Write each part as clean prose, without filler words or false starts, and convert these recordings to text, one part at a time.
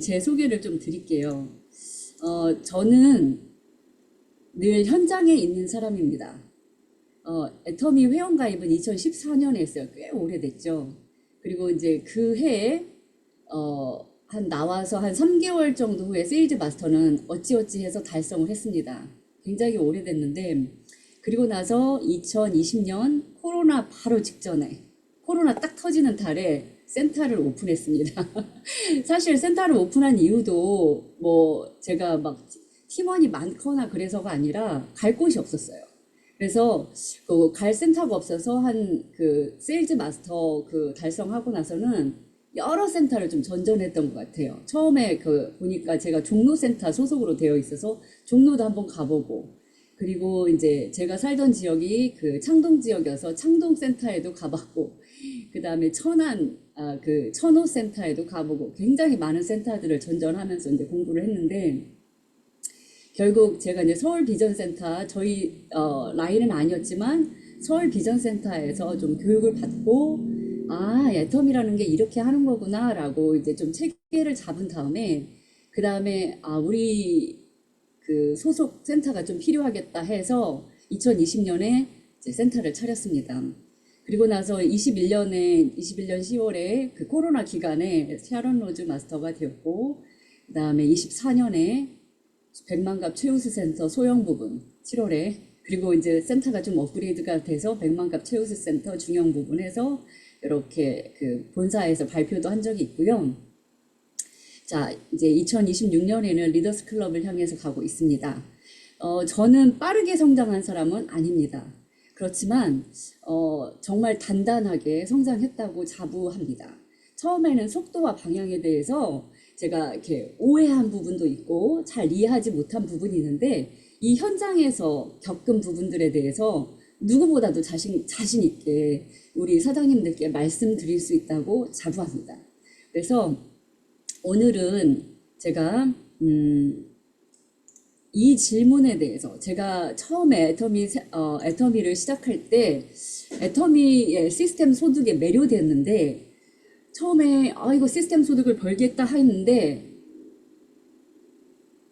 제 소개를 좀 드릴게요. 저는 늘 현장에 있는 사람입니다. 애터미 회원가입은 2014년에 했어요. 꽤 오래됐죠. 그리고 이제 그 해에, 나와서 한 3개월 정도 후에 세일즈 마스터는 어찌어찌 해서 달성을 했습니다. 굉장히 오래됐는데, 그리고 나서 2020년 코로나 바로 직전에, 코로나 딱 터지는 달에 센터를 오픈했습니다. 사실 센터를 오픈한 이유도 뭐 제가 막 팀원이 많거나 그래서가 아니라 갈 곳이 없었어요. 그래서 그갈 센터가 없어서 한 그 세일즈 마스터 그 달성하고 나서는 여러 센터를 좀 전전했던 것 같아요. 처음에 그 보니까 제가 종로 센터 소속으로 되어 있어서 종로도 한번 가보고, 그리고 이제 제가 살던 지역이 그 창동 지역이어서 창동 센터에도 가봤고, 그 다음에 그 천호 센터에도 가보고 굉장히 많은 센터들을 전전하면서 이제 공부를 했는데, 결국 제가 이제 서울 비전센터 저희 라인은 아니었지만 서울 비전센터에서 좀 교육을 받고, 애텀이라는 게 이렇게 하는 거구나라고 이제 좀 체계를 잡은 다음에, 그 다음에 우리 그 소속 센터가 좀 필요하겠다 해서 2020년에 센터를 차렸습니다. 그리고 나서 21년 10월에 그 코로나 기간에 샤론 로즈 마스터가 되었고, 그 다음에 24년에 백만갑 최우수 센터 소형 부분 7월에, 그리고 이제 센터가 좀 업그레이드가 돼서 백만갑 최우수 센터 중형 부분 해서 이렇게 그 본사에서 발표도 한 적이 있고요. 자, 이제 2026년에는 리더스 클럽을 향해서 가고 있습니다. 저는 빠르게 성장한 사람은 아닙니다. 그렇지만 정말 단단하게 성장했다고 자부합니다. 처음에는 속도와 방향에 대해서 제가 이렇게 오해한 부분도 있고 잘 이해하지 못한 부분이 있는데, 이 현장에서 겪은 부분들에 대해서 누구보다도 자신 있게 우리 사장님들께 말씀드릴 수 있다고 자부합니다. 그래서 오늘은 제가 이 질문에 대해서, 제가 처음에 애터미를 시작할 때 애터미의 시스템 소득에 매료되었는데, 처음에 이거 시스템 소득을 벌겠다 했는데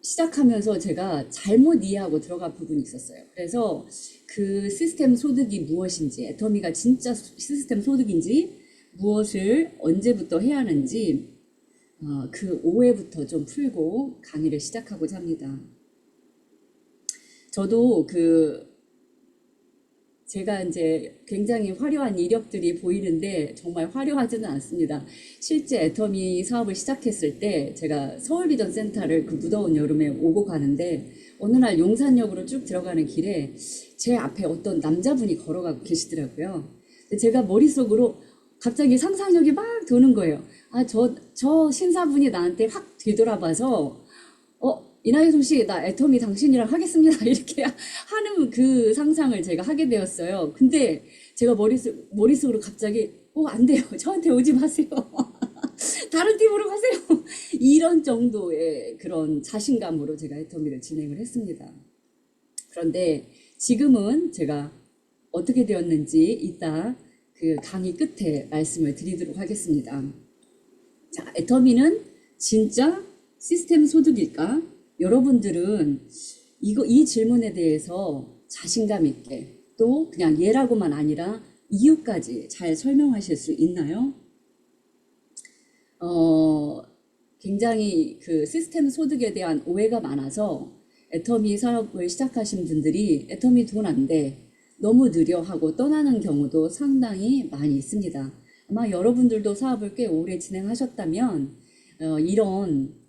시작하면서 제가 잘못 이해하고 들어간 부분이 있었어요. 그래서 그 시스템 소득이 무엇인지, 애터미가 진짜 시스템 소득인지, 무엇을 언제부터 해야 하는지, 그 오해부터 좀 풀고 강의를 시작하고자 합니다. 저도 제가 이제 굉장히 화려한 이력들이 보이는데 정말 화려하지는 않습니다. 실제 애터미 사업을 시작했을 때 제가 서울비전 센터를 그 무더운 여름에 오고 가는데, 어느 날 용산역으로 쭉 들어가는 길에 제 앞에 어떤 남자분이 걸어가고 계시더라고요. 제가 머릿속으로 갑자기 상상력이 막 도는 거예요. 저 신사분이 나한테 확 뒤돌아봐서 이나혜솜 씨, 나 애터미 당신이랑 하겠습니다. 이렇게 하는 그 상상을 제가 하게 되었어요. 근데 제가 머릿속으로 갑자기, 안 돼요. 저한테 오지 마세요. 다른 팀으로 가세요. 이런 정도의 그런 자신감으로 제가 애터미를 진행을 했습니다. 그런데 지금은 제가 어떻게 되었는지 이따 그 강의 끝에 말씀을 드리도록 하겠습니다. 자, 애터미는 진짜 시스템 소득일까? 여러분들은 이 질문에 대해서 자신감 있게, 또 그냥 예라고만 아니라 이유까지 잘 설명하실 수 있나요? 굉장히 그 시스템 소득에 대한 오해가 많아서 애터미 사업을 시작하신 분들이 애터미 돈 안 돼, 너무 느려 하고 떠나는 경우도 상당히 많이 있습니다. 아마 여러분들도 사업을 꽤 오래 진행하셨다면 이런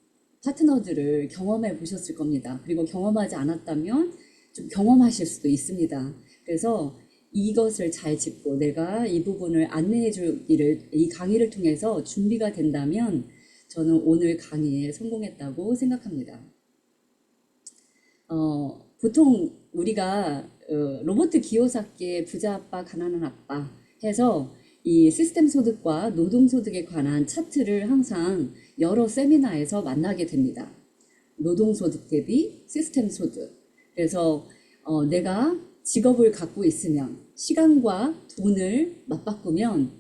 파트너들을 경험해 보셨을 겁니다. 그리고 경험하지 않았다면 좀 경험하실 수도 있습니다. 그래서 이것을 잘 짚고 내가 이 부분을 안내해 주기를 이 강의를 통해서 준비가 된다면 저는 오늘 강의에 성공했다고 생각합니다. 보통 우리가 로봇 기호사기의 부자 아빠, 가난한 아빠 해서 이 시스템 소득과 노동 소득에 관한 차트를 항상 여러 세미나에서 만나게 됩니다. 노동 소득 대비 시스템 소득. 그래서 내가 직업을 갖고 있으면, 시간과 돈을 맞바꾸면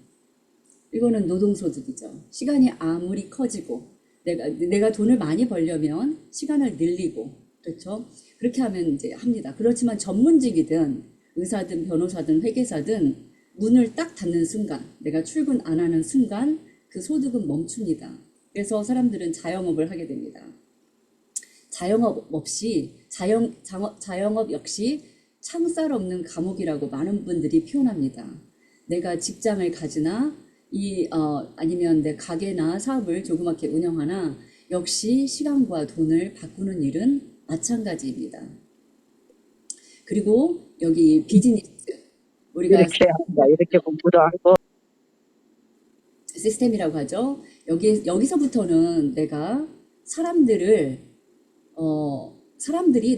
이거는 노동 소득이죠. 시간이 아무리 커지고 내가 돈을 많이 벌려면 시간을 늘리고, 그렇죠? 그렇게 하면 이제 합니다. 그렇지만 전문직이든 의사든 변호사든 회계사든 문을 딱 닫는 순간, 내가 출근 안 하는 순간 그 소득은 멈춥니다. 그래서 사람들은 자영업을 하게 됩니다. 자영업 역시 창살 없는 감옥이라고 많은 분들이 표현합니다. 내가 직장을 가지나 아니면 내 가게나 사업을 조그맣게 운영하나 역시 시간과 돈을 바꾸는 일은 마찬가지입니다. 그리고 여기 비즈니스, 우리가 이렇게 한다. 이렇게 공부도 하고. 시스템이라고 하죠. 여기서부터는 내가 사람들이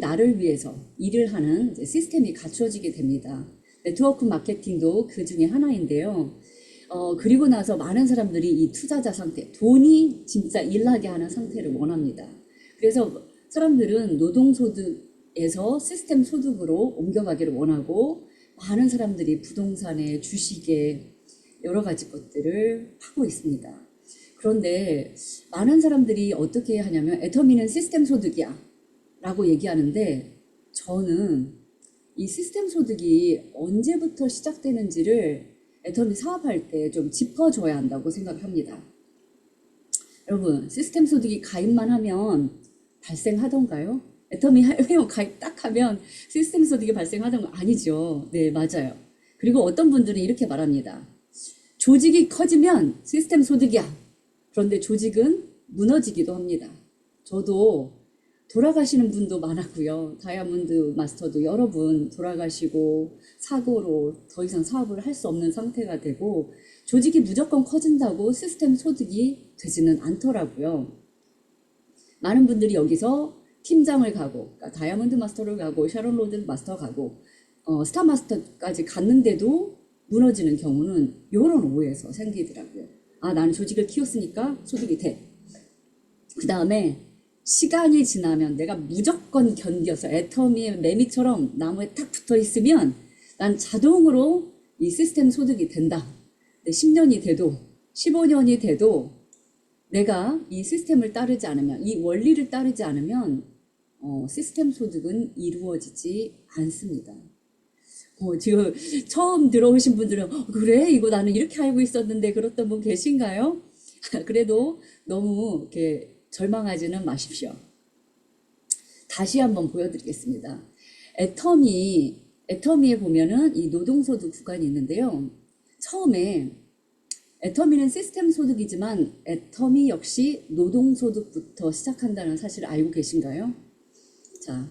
나를 위해서 일을 하는 이제 시스템이 갖춰지게 됩니다. 네트워크 마케팅도 그 중에 하나인데요. 그리고 나서 많은 사람들이 이 투자자 상태, 돈이 진짜 일하게 하는 상태를 원합니다. 그래서 사람들은 노동소득에서 시스템 소득으로 옮겨가기를 원하고, 많은 사람들이 부동산에, 주식에, 여러 가지 것들을 하고 있습니다. 그런데 많은 사람들이 어떻게 하냐면 애터미는 시스템 소득이야 라고 얘기하는데, 저는 이 시스템 소득이 언제부터 시작되는지를 애터미 사업할 때 좀 짚어줘야 한다고 생각합니다. 여러분, 시스템 소득이 가입만 하면 발생하던가요? 애터미 회원 가입 딱 하면 시스템 소득이 발생하던 거 아니죠. 네, 맞아요. 그리고 어떤 분들은 이렇게 말합니다. 조직이 커지면 시스템 소득이야. 그런데 조직은 무너지기도 합니다. 저도 돌아가시는 분도 많았고요. 다이아몬드 마스터도 여러 분 돌아가시고 사고로 더 이상 사업을 할 수 없는 상태가 되고, 조직이 무조건 커진다고 시스템 소득이 되지는 않더라고요. 많은 분들이 여기서 팀장을 가고, 그러니까 다이아몬드 마스터를 가고, 샤론 로드 마스터 가고, 스타 마스터까지 갔는데도 무너지는 경우는 이런 오해에서 생기더라고요. 아, 나는 조직을 키웠으니까 소득이 돼. 그 다음에 시간이 지나면 내가 무조건 견뎌서 애터미의 매미처럼 나무에 탁 붙어 있으면 난 자동으로 이 시스템 소득이 된다. 10년이 돼도 15년이 돼도 내가 이 시스템을 따르지 않으면, 이 원리를 따르지 않으면 시스템 소득은 이루어지지 않습니다. 지금 처음 들어오신 분들은 그래? 이거 나는 이렇게 알고 있었는데, 그렇던 분 계신가요? 그래도 너무 이렇게 절망하지는 마십시오. 다시 한번 보여드리겠습니다. 애터미에 보면은 이 노동소득 구간이 있는데요. 처음에 애터미는 시스템 소득이지만 애터미 역시 노동소득부터 시작한다는 사실을 알고 계신가요? 자,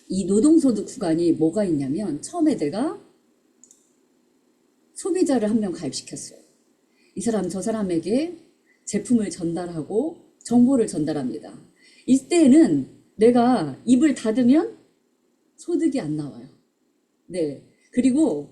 이 노동소득 구간이 뭐가 있냐면, 처음에 내가 소비자를 한 명 가입시켰어요. 이 사람 저 사람에게 제품을 전달하고 정보를 전달합니다. 이때는 내가 입을 닫으면 소득이 안 나와요. 네. 그리고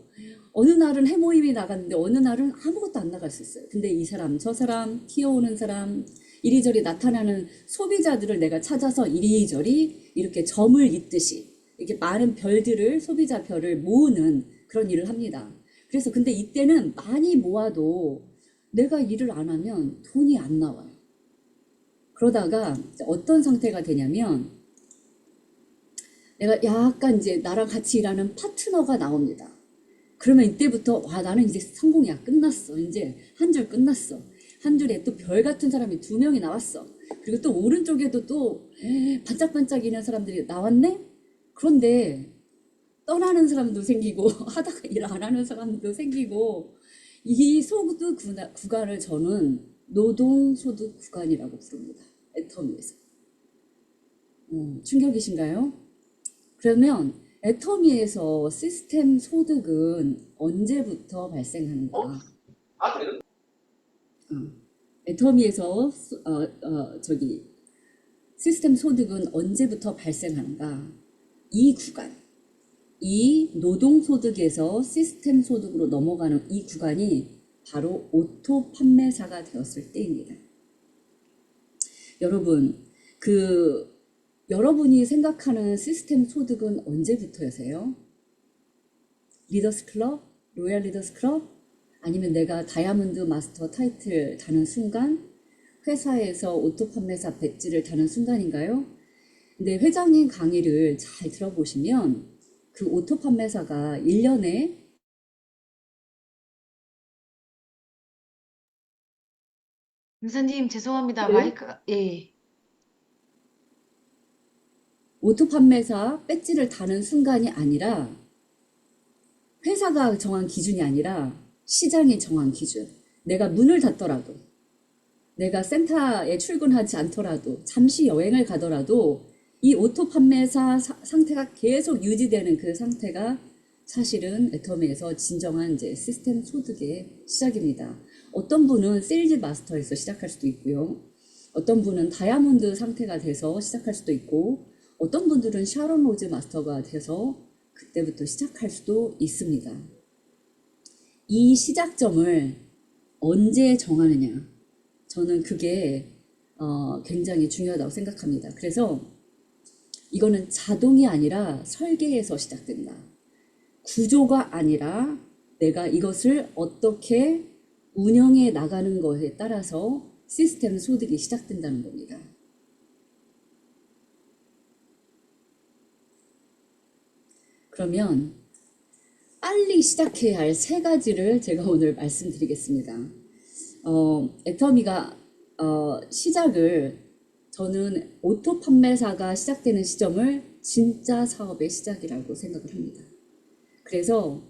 어느 날은 해모임이 나갔는데 어느 날은 아무것도 안 나갈 수 있어요. 근데 이 사람, 저 사람, 튀어오는 사람, 이리저리 나타나는 소비자들을 내가 찾아서 이리저리 이렇게 점을 잇듯이 이렇게 많은 별들을, 소비자 별을 모으는 그런 일을 합니다. 그래서 근데 이때는 많이 모아도 내가 일을 안 하면 돈이 안 나와요. 그러다가 어떤 상태가 되냐면, 내가 약간 이제 나랑 같이 일하는 파트너가 나옵니다. 그러면 이때부터 와, 나는 이제 성공이야. 끝났어. 이제 한 줄 끝났어. 한 줄에 또 별 같은 사람이 2명이 나왔어. 그리고 또 오른쪽에도 또 반짝반짝이는 사람들이 나왔네? 그런데 떠나는 사람도 생기고 하다가 일 안 하는 사람도 생기고, 이 소득 구간을 저는 노동소득 구간이라고 부릅니다. 애터미에서. 충격이신가요? 그러면 애터미에서 시스템 소득은 언제부터 발생하는가? 애터미에서 시스템 소득은 언제부터 발생하는가? 이 구간, 이 노동소득에서 시스템 소득으로 넘어가는 이 구간이 바로 오토 판매사가 되었을 때입니다. 여러분, 여러분이 생각하는 시스템 소득은 언제부터여세요? 리더스 클럽? 로얄 리더스 클럽? 아니면 내가 다이아몬드 마스터 타이틀 다는 순간? 회사에서 오토 판매사 배지를 다는 순간인가요? 근데 회장님 강의를 잘 들어보시면 그 오토 판매사가 1년에 은사님, 죄송합니다. 마이크가, 예. 오토 판매사 배지를 다는 순간이 아니라 회사가 정한 기준이 아니라 시장이 정한 기준. 내가 문을 닫더라도, 내가 센터에 출근하지 않더라도, 잠시 여행을 가더라도 이 오토 판매사 상태가 계속 유지되는 그 상태가 사실은 애터미에서 진정한 이제 시스템 소득의 시작입니다. 어떤 분은 세일즈 마스터에서 시작할 수도 있고요. 어떤 분은 다이아몬드 상태가 돼서 시작할 수도 있고, 어떤 분들은 샤론 로즈 마스터가 돼서 그때부터 시작할 수도 있습니다. 이 시작점을 언제 정하느냐, 저는 그게 굉장히 중요하다고 생각합니다. 그래서 이거는 자동이 아니라 설계에서 시작된다. 구조가 아니라 내가 이것을 어떻게 운영해 나가는 것에 따라서 시스템 소득이 시작된다는 겁니다. 그러면 빨리 시작해야 할 세 가지를 제가 오늘 말씀드리겠습니다. 애터미가 시작을, 저는 오토 판매사가 시작되는 시점을 진짜 사업의 시작이라고 생각을 합니다. 그래서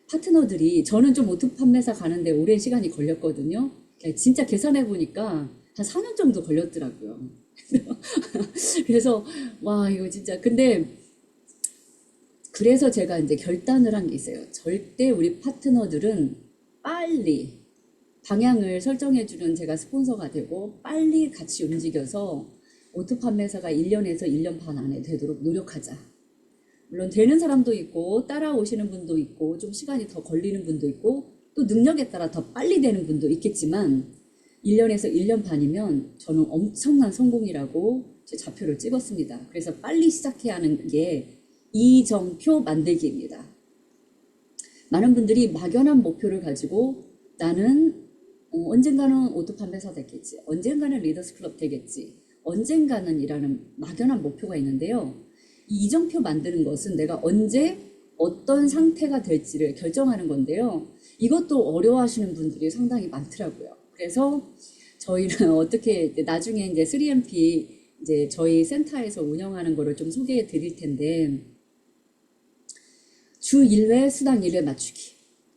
파트너들이, 저는 좀 오토 판매사 가는데 오랜 시간이 걸렸거든요. 진짜 계산해 보니까 한 4년 정도 걸렸더라고요. 그래서 와, 이거 진짜, 근데 그래서 제가 이제 결단을 한 게 있어요. 절대 우리 파트너들은 빨리 방향을 설정해주는 제가 스폰서가 되고 빨리 같이 움직여서 오토 판매사가 1년에서 1년 반 안에 되도록 노력하자. 물론 되는 사람도 있고 따라오시는 분도 있고 좀 시간이 더 걸리는 분도 있고 또 능력에 따라 더 빨리 되는 분도 있겠지만 1년에서 1년 반이면 저는 엄청난 성공이라고 제 좌표를 찍었습니다. 그래서 빨리 시작해야 하는 게 이정표 만들기입니다. 많은 분들이 막연한 목표를 가지고 나는 언젠가는 오토 판매사 되겠지, 언젠가는 리더스 클럽 되겠지, 언젠가는 이라는 막연한 목표가 있는데요. 이 이정표 만드는 것은 내가 언제 어떤 상태가 될지를 결정하는 건데요. 이것도 어려워하시는 분들이 상당히 많더라고요. 그래서 저희는 어떻게 나중에 이제 3MP 이제 저희 센터에서 운영하는 거를 좀 소개해 드릴 텐데, 주 1회 수당 1회 맞추기,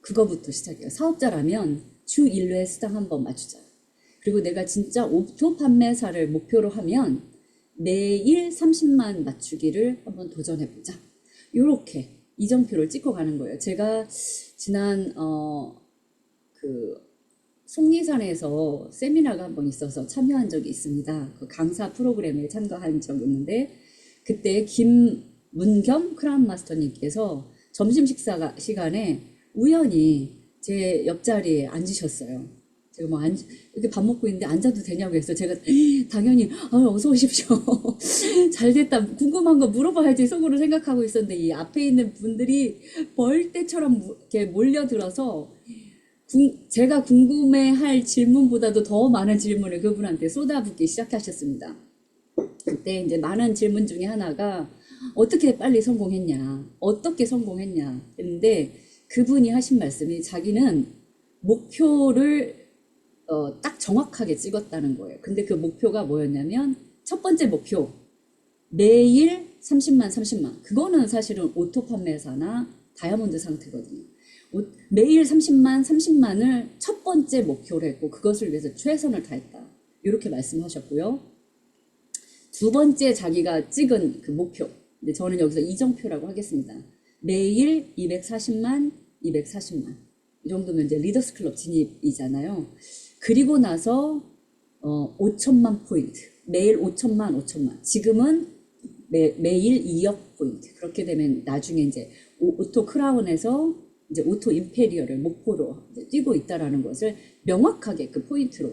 그거부터 시작해요. 사업자라면 주 1회 수당 한번 맞추자. 그리고 내가 진짜 오토 판매사를 목표로 하면 매일 30만 맞추기를 한번 도전해보자. 요렇게 이정표를 찍고 가는 거예요. 제가 지난 그 속리산에서 세미나가 한번 있어서 참여한 적이 있습니다. 그 강사 프로그램에 참가한 적이 있는데, 그때 김문겸 크라운 마스터님께서 점심 식사 시간에 우연히 제 옆자리에 앉으셨어요. 제가 뭐 이렇게 밥 먹고 있는데 앉아도 되냐고 해서 제가 당연히 어서 오십시오. 잘 됐다. 궁금한 거 물어봐야지 속으로 생각하고 있었는데, 이 앞에 있는 분들이 벌떼처럼 이렇게 몰려들어서 제가 궁금해할 질문보다도 더 많은 질문을 그분한테 쏟아붓기 시작하셨습니다. 그때 이제 많은 질문 중에 하나가 어떻게 빨리 성공했냐, 어떻게 성공했냐 했는데, 그분이 하신 말씀이 자기는 목표를 딱 정확하게 찍었다는 거예요. 근데 그 목표가 뭐였냐면, 첫 번째 목표, 매일 30만. 그거는 사실은 오토 판매사나 다이아몬드 상태거든요. 매일 30만을 첫 번째 목표로 했고, 그것을 위해서 최선을 다했다. 이렇게 말씀하셨고요. 두 번째 자기가 찍은 그 목표, 근데 저는 여기서 이정표라고 하겠습니다. 매일 240만. 이 정도면 이제 리더스 클럽 진입이잖아요. 그리고 나서 5천만 포인트, 매일 5천만. 지금은 매일 2억 포인트. 그렇게 되면 나중에 이제 오토 크라운에서 이제 오토 임페리얼을 목표로 뛰고 있다라는 것을 명확하게 그 포인트로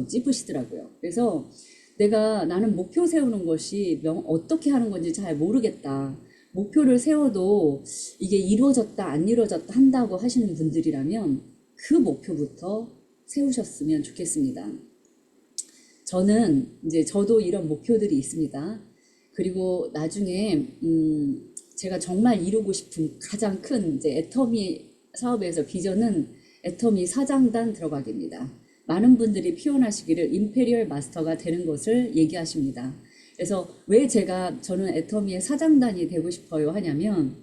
찝으시더라고요. 그래서 나는 목표 세우는 것이 어떻게 하는 건지 잘 모르겠다. 목표를 세워도 이게 이루어졌다 안 이루어졌다 한다고 하시는 분들이라면 그 목표부터 세우셨으면 좋겠습니다. 저는 이제 저도 이런 목표들이 있습니다. 그리고 나중에 제가 정말 이루고 싶은 가장 큰 이제 애터미 사업에서 비전은 애터미 사장단 들어가기입니다. 많은 분들이 피원하시기를 임페리얼 마스터가 되는 것을 얘기하십니다. 그래서 왜 저는 애터미의 사장단이 되고 싶어요 하냐면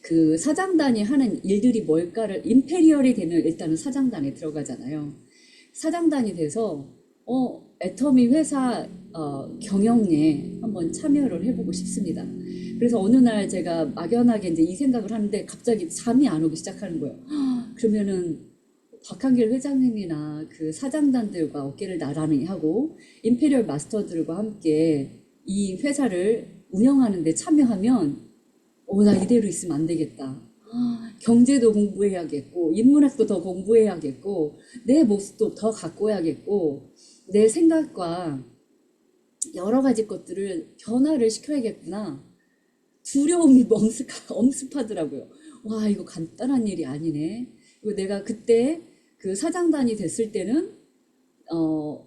그 사장단이 하는 일들이 뭘까를 임페리얼이 되면 일단은 사장단에 들어가잖아요. 사장단이 돼서 애터미 회사 경영에 한번 참여를 해보고 싶습니다. 그래서 어느 날 제가 막연하게 이제 이 생각을 하는데 갑자기 잠이 안 오기 시작하는 거예요. 그러면은 박한길 회장님이나 그 사장단들과 어깨를 나란히 하고 임페리얼 마스터들과 함께 이 회사를 운영하는 데 참여하면 나 이대로 있으면 안 되겠다. 경제도 공부해야겠고 인문학도 더 공부해야겠고 내 모습도 더 가꿔야겠고 내 생각과 여러 가지 것들을 변화를 시켜야겠구나. 두려움이 엄습하더라고요. 와, 이거 간단한 일이 아니네. 그리고 내가 그때 그 사장단이 됐을 때는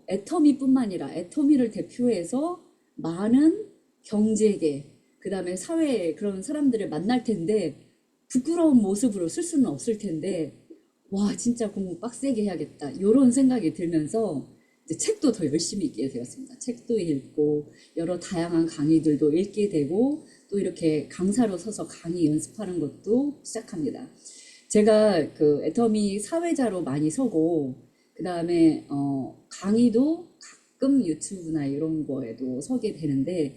애터미뿐만 아니라 애터미를 대표해서 많은 경제계, 그 다음에 사회에 그런 사람들을 만날 텐데 부끄러운 모습으로 쓸 수는 없을 텐데 와, 진짜 공부 빡세게 해야겠다. 이런 생각이 들면서 이제 책도 더 열심히 읽게 되었습니다. 책도 읽고 여러 다양한 강의들도 읽게 되고 또 이렇게 강사로 서서 강의 연습하는 것도 시작합니다. 제가 그 애터미 사회자로 많이 서고 그 다음에 강의도 가끔 유튜브나 이런 거에도 서게 되는데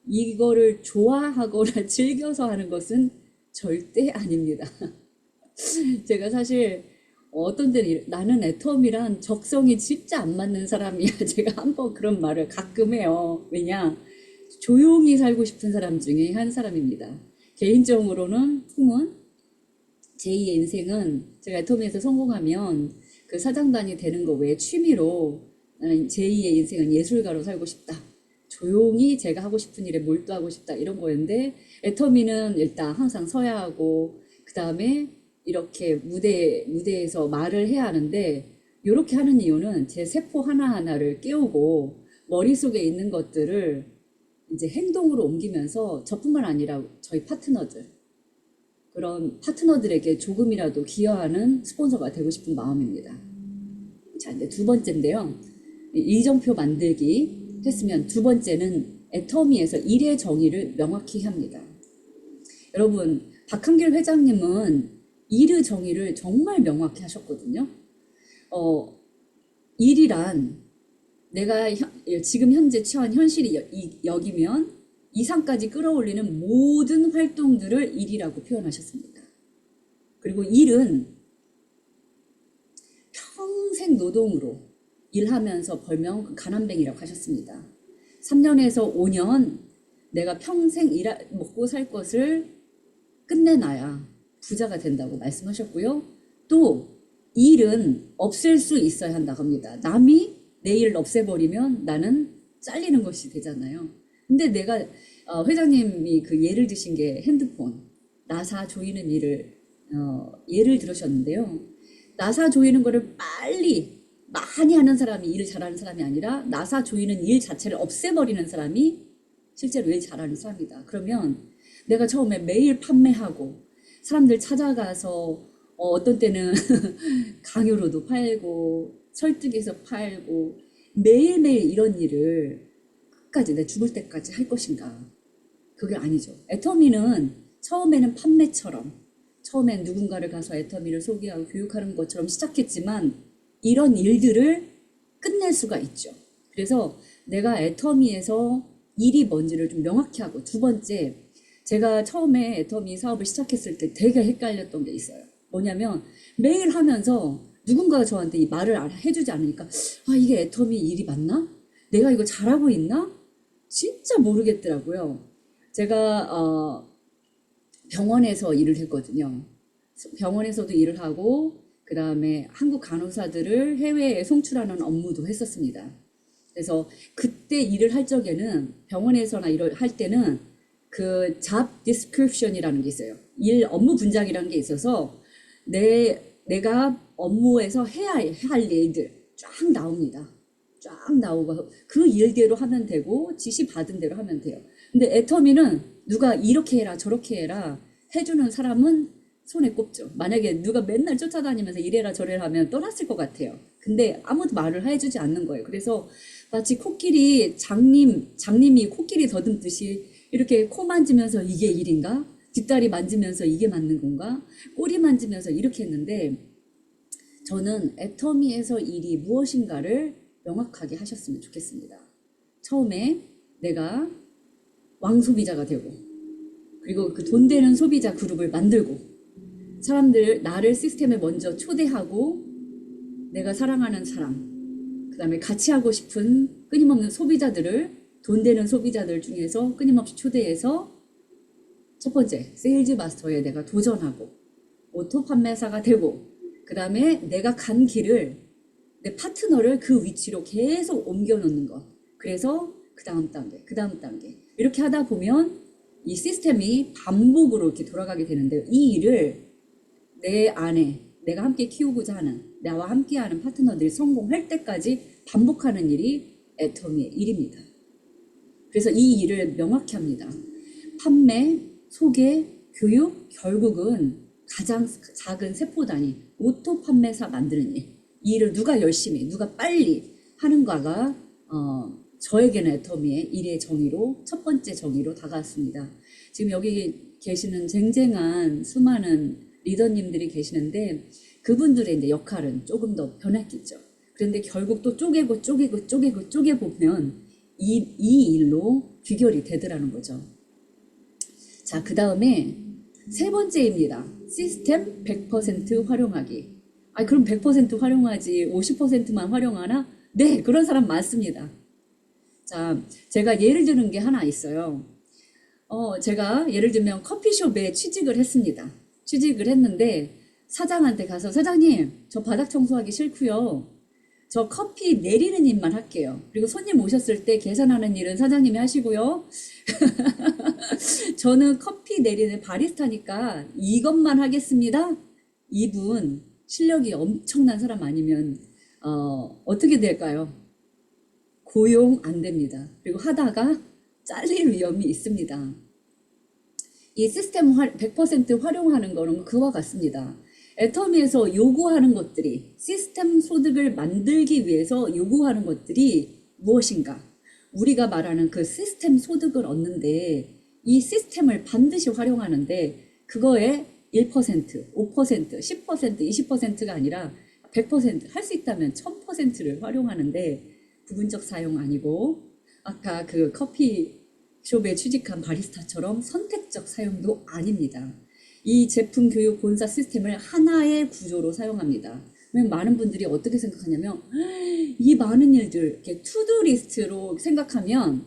이거를 좋아하거나 즐겨서 하는 것은 절대 아닙니다. 제가 사실 어떤 때는 나는 애터미랑 적성이 진짜 안 맞는 사람이야. 제가 한번 그런 말을 가끔 해요. 왜냐? 조용히 살고 싶은 사람 중에 한 사람입니다. 개인적으로는 꿈은 제2의 인생은 제가 애터미에서 성공하면 그 사장단이 되는 거 외에 취미로 나는 제2의 인생은 예술가로 살고 싶다. 조용히 제가 하고 싶은 일에 몰두하고 싶다. 이런 거였는데 애터미는 일단 항상 서야 하고 그 다음에 이렇게 무대에서 말을 해야 하는데 이렇게 하는 이유는 제 세포 하나하나를 깨우고 머릿속에 있는 것들을 이제 행동으로 옮기면서 저뿐만 아니라 저희 파트너들 그런 파트너들에게 조금이라도 기여하는 스폰서가 되고 싶은 마음입니다. 자, 이제 두 번째인데요. 일정표 만들기 했으면 두 번째는 애터미에서 일의 정의를 명확히 합니다. 여러분, 박한길 회장님은 일의 정의를 정말 명확히 하셨거든요. 일이란 내가 지금 현재 처한 현실이 여기면 이상까지 끌어올리는 모든 활동들을 일이라고 표현하셨습니다. 그리고 일은 평생 노동으로 일하면서 벌면 가난뱅이라고 하셨습니다. 3년에서 5년 내가 평생 먹고 살 것을 끝내놔야 부자가 된다고 말씀하셨고요. 또 일은 없앨 수 있어야 한다고 합니다. 남이 내 일을 없애버리면 나는 잘리는 것이 되잖아요. 근데 내가 회장님이 그 예를 드신 게 핸드폰, 나사 조이는 일을 예를 들으셨는데요. 나사 조이는 거를 빨리 많이 하는 사람이 일을 잘하는 사람이 아니라 나사 조이는 일 자체를 없애버리는 사람이 실제로 일 잘하는 사람이다. 그러면 내가 처음에 매일 판매하고 사람들 찾아가서 어떤 때는 강요로도 팔고 설득해서 팔고 매일매일 이런 일을 끝까지 내 죽을 때까지 할 것인가? 그게 아니죠. 애터미는 처음에는 판매처럼 처음엔 누군가를 가서 애터미를 소개하고 교육하는 것처럼 시작했지만 이런 일들을 끝낼 수가 있죠. 그래서 내가 애터미에서 일이 뭔지를 좀 명확히 하고 두 번째, 제가 처음에 애터미 사업을 시작했을 때 되게 헷갈렸던 게 있어요. 뭐냐면 매일 하면서 누군가가 저한테 이 말을 해주지 않으니까 이게 애터미 일이 맞나? 내가 이거 잘하고 있나? 진짜 모르겠더라고요. 제가 병원에서 일을 했거든요. 병원에서도 일을 하고 그 다음에 한국 간호사들을 해외에 송출하는 업무도 했었습니다. 그래서 그때 일을 할 적에는 병원에서나 일을 할 때는 그 job description이라는 게 있어요. 업무 분장이라는 게 있어서 내가 업무에서 해야 할 일들 쫙 나옵니다. 쫙 나오고 그 일대로 하면 되고 지시 받은 대로 하면 돼요. 근데 애터미는 누가 이렇게 해라 저렇게 해라 해주는 사람은 손에 꼽죠. 만약에 누가 맨날 쫓아다니면서 이래라 저래라 하면 떠났을 것 같아요. 근데 아무도 말을 해주지 않는 거예요. 그래서 마치 코끼리 장님이 코끼리 더듬듯이 이렇게 코 만지면서 이게 일인가? 뒷다리 만지면서 이게 맞는 건가? 꼬리 만지면서 이렇게 했는데 저는 애터미에서 일이 무엇인가를 명확하게 하셨으면 좋겠습니다. 처음에 내가 왕소비자가 되고 그리고 그 돈 되는 소비자 그룹을 만들고 사람들 나를 시스템에 먼저 초대하고 내가 사랑하는 사람 그 다음에 같이 하고 싶은 끊임없는 소비자들을 돈 되는 소비자들 중에서 끊임없이 초대해서 첫 번째 세일즈 마스터에 내가 도전하고 오토 판매사가 되고 그 다음에 내가 간 길을 내 파트너를 그 위치로 계속 옮겨 놓는 것. 그래서 그 다음 단계, 그 다음 단계. 이렇게 하다 보면 이 시스템이 반복으로 이렇게 돌아가게 되는데 이 일을 내 안에 내가 함께 키우고자 하는 나와 함께하는 파트너들이 성공할 때까지 반복하는 일이 애터미의 일입니다. 그래서 이 일을 명확히 합니다. 판매, 소개, 교육, 결국은 가장 작은 세포 단위 오토 판매사 만드는 일. 이 일을 누가 열심히, 누가 빨리 하는가가 저에게는 애터미의 일의 정의로 첫 번째 정의로 다가왔습니다. 지금 여기 계시는 쟁쟁한 수많은 리더님들이 계시는데 그분들의 이제 역할은 조금 더 변했겠죠. 그런데 결국 또 쪼개보면 이 일로 귀결이 되더라는 거죠. 자, 그 다음에 세 번째입니다. 시스템 100% 활용하기. 아, 그럼 100% 활용하지 50%만 활용하나? 네, 그런 사람 많습니다. 자, 제가 예를 드는 게 하나 있어요. 제가 예를 들면 커피숍에 취직을 했습니다. 취직을 했는데 사장한테 가서 사장님, 저 바닥 청소하기 싫고요. 저 커피 내리는 일만 할게요. 그리고 손님 오셨을 때 계산하는 일은 사장님이 하시고요. 저는 커피 내리는 바리스타니까 이것만 하겠습니다. 이분 실력이 엄청난 사람 아니면 어떻게 될까요? 고용 안 됩니다. 그리고 하다가 잘릴 위험이 있습니다. 이 시스템 100% 활용하는 거는 그와 같습니다. 애터미에서 요구하는 것들이 시스템 소득을 만들기 위해서 요구하는 것들이 무엇인가? 우리가 말하는 그 시스템 소득을 얻는데 이 시스템을 반드시 활용하는데 그거에 1%, 5%, 10%, 20%가 아니라 100% 할 수 있다면 1000%를 활용하는데 부분적 사용 아니고 아까 그 커피숍에 취직한 바리스타처럼 선택적 사용도 아닙니다. 이 제품 교육 본사 시스템을 하나의 구조로 사용합니다. 왜냐면 많은 분들이 어떻게 생각하냐면 이 많은 일들 이렇게 투두 리스트로 생각하면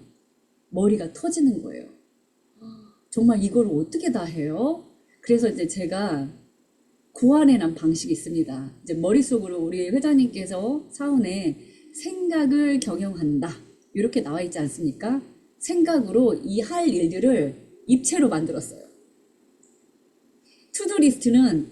머리가 터지는 거예요. 정말 이걸 어떻게 다 해요? 그래서 이제 제가 고안해낸 방식이 있습니다. 이제 머릿속으로 우리 회장님께서 사원에 생각을 경영한다. 이렇게 나와 있지 않습니까? 생각으로 이 할 일들을 입체로 만들었어요. 투두리스트는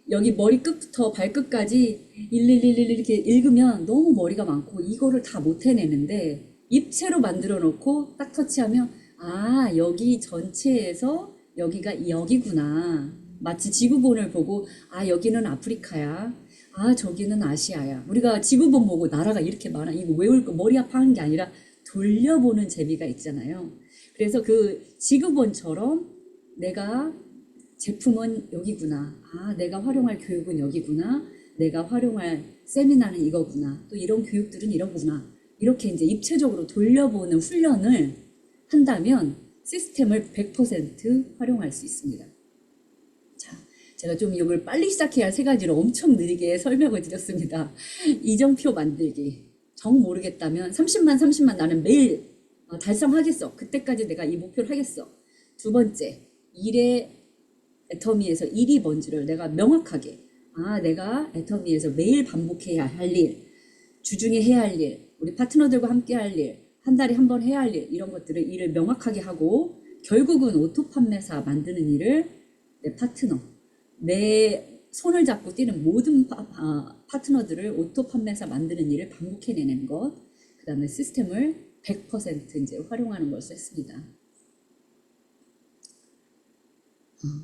여기 머리끝부터 발끝까지 일일일일 이렇게 읽으면 너무 머리가 많고 이거를 다 못 해내는데 입체로 만들어 놓고 딱 터치하면 아, 여기 전체에서 여기가 여기구나. 마치 지구본을 보고 아, 여기는 아프리카야. 아, 저기는 아시아야. 우리가 지구본 보고 나라가 이렇게 많아. 이거 외울 거 머리 아파하는 게 아니라 돌려보는 재미가 있잖아요. 그래서 그 지구본처럼 내가 제품은 여기구나. 아, 내가 활용할 교육은 여기구나. 내가 활용할 세미나는 이거구나. 또 이런 교육들은 이러구나. 이렇게 이제 입체적으로 돌려보는 훈련을 한다면 시스템을 100% 활용할 수 있습니다. 자, 제가 좀 이걸 빨리 시작해야 할 세 가지를 엄청 느리게 설명을 드렸습니다. 이정표 만들기. 정 모르겠다면 30만 나는 매일 달성하겠어. 그때까지 내가 이 목표를 하겠어. 두 번째, 일의 애터미에서 일이 뭔지를 내가 명확하게 내가 애터미에서 매일 반복해야 할 일, 주중에 해야 할 일, 우리 파트너들과 함께 할 일, 한 달에 한 번 해야 할 일, 이런 것들을 일을 명확하게 하고 결국은 오토 판매사 만드는 일을 내 파트너, 내 손을 잡고 뛰는 모든 파트너들을 오토 판매사 만드는 일을 반복해내는 것. 그 다음에 시스템을 100% 이제 활용하는 것을 했습니다.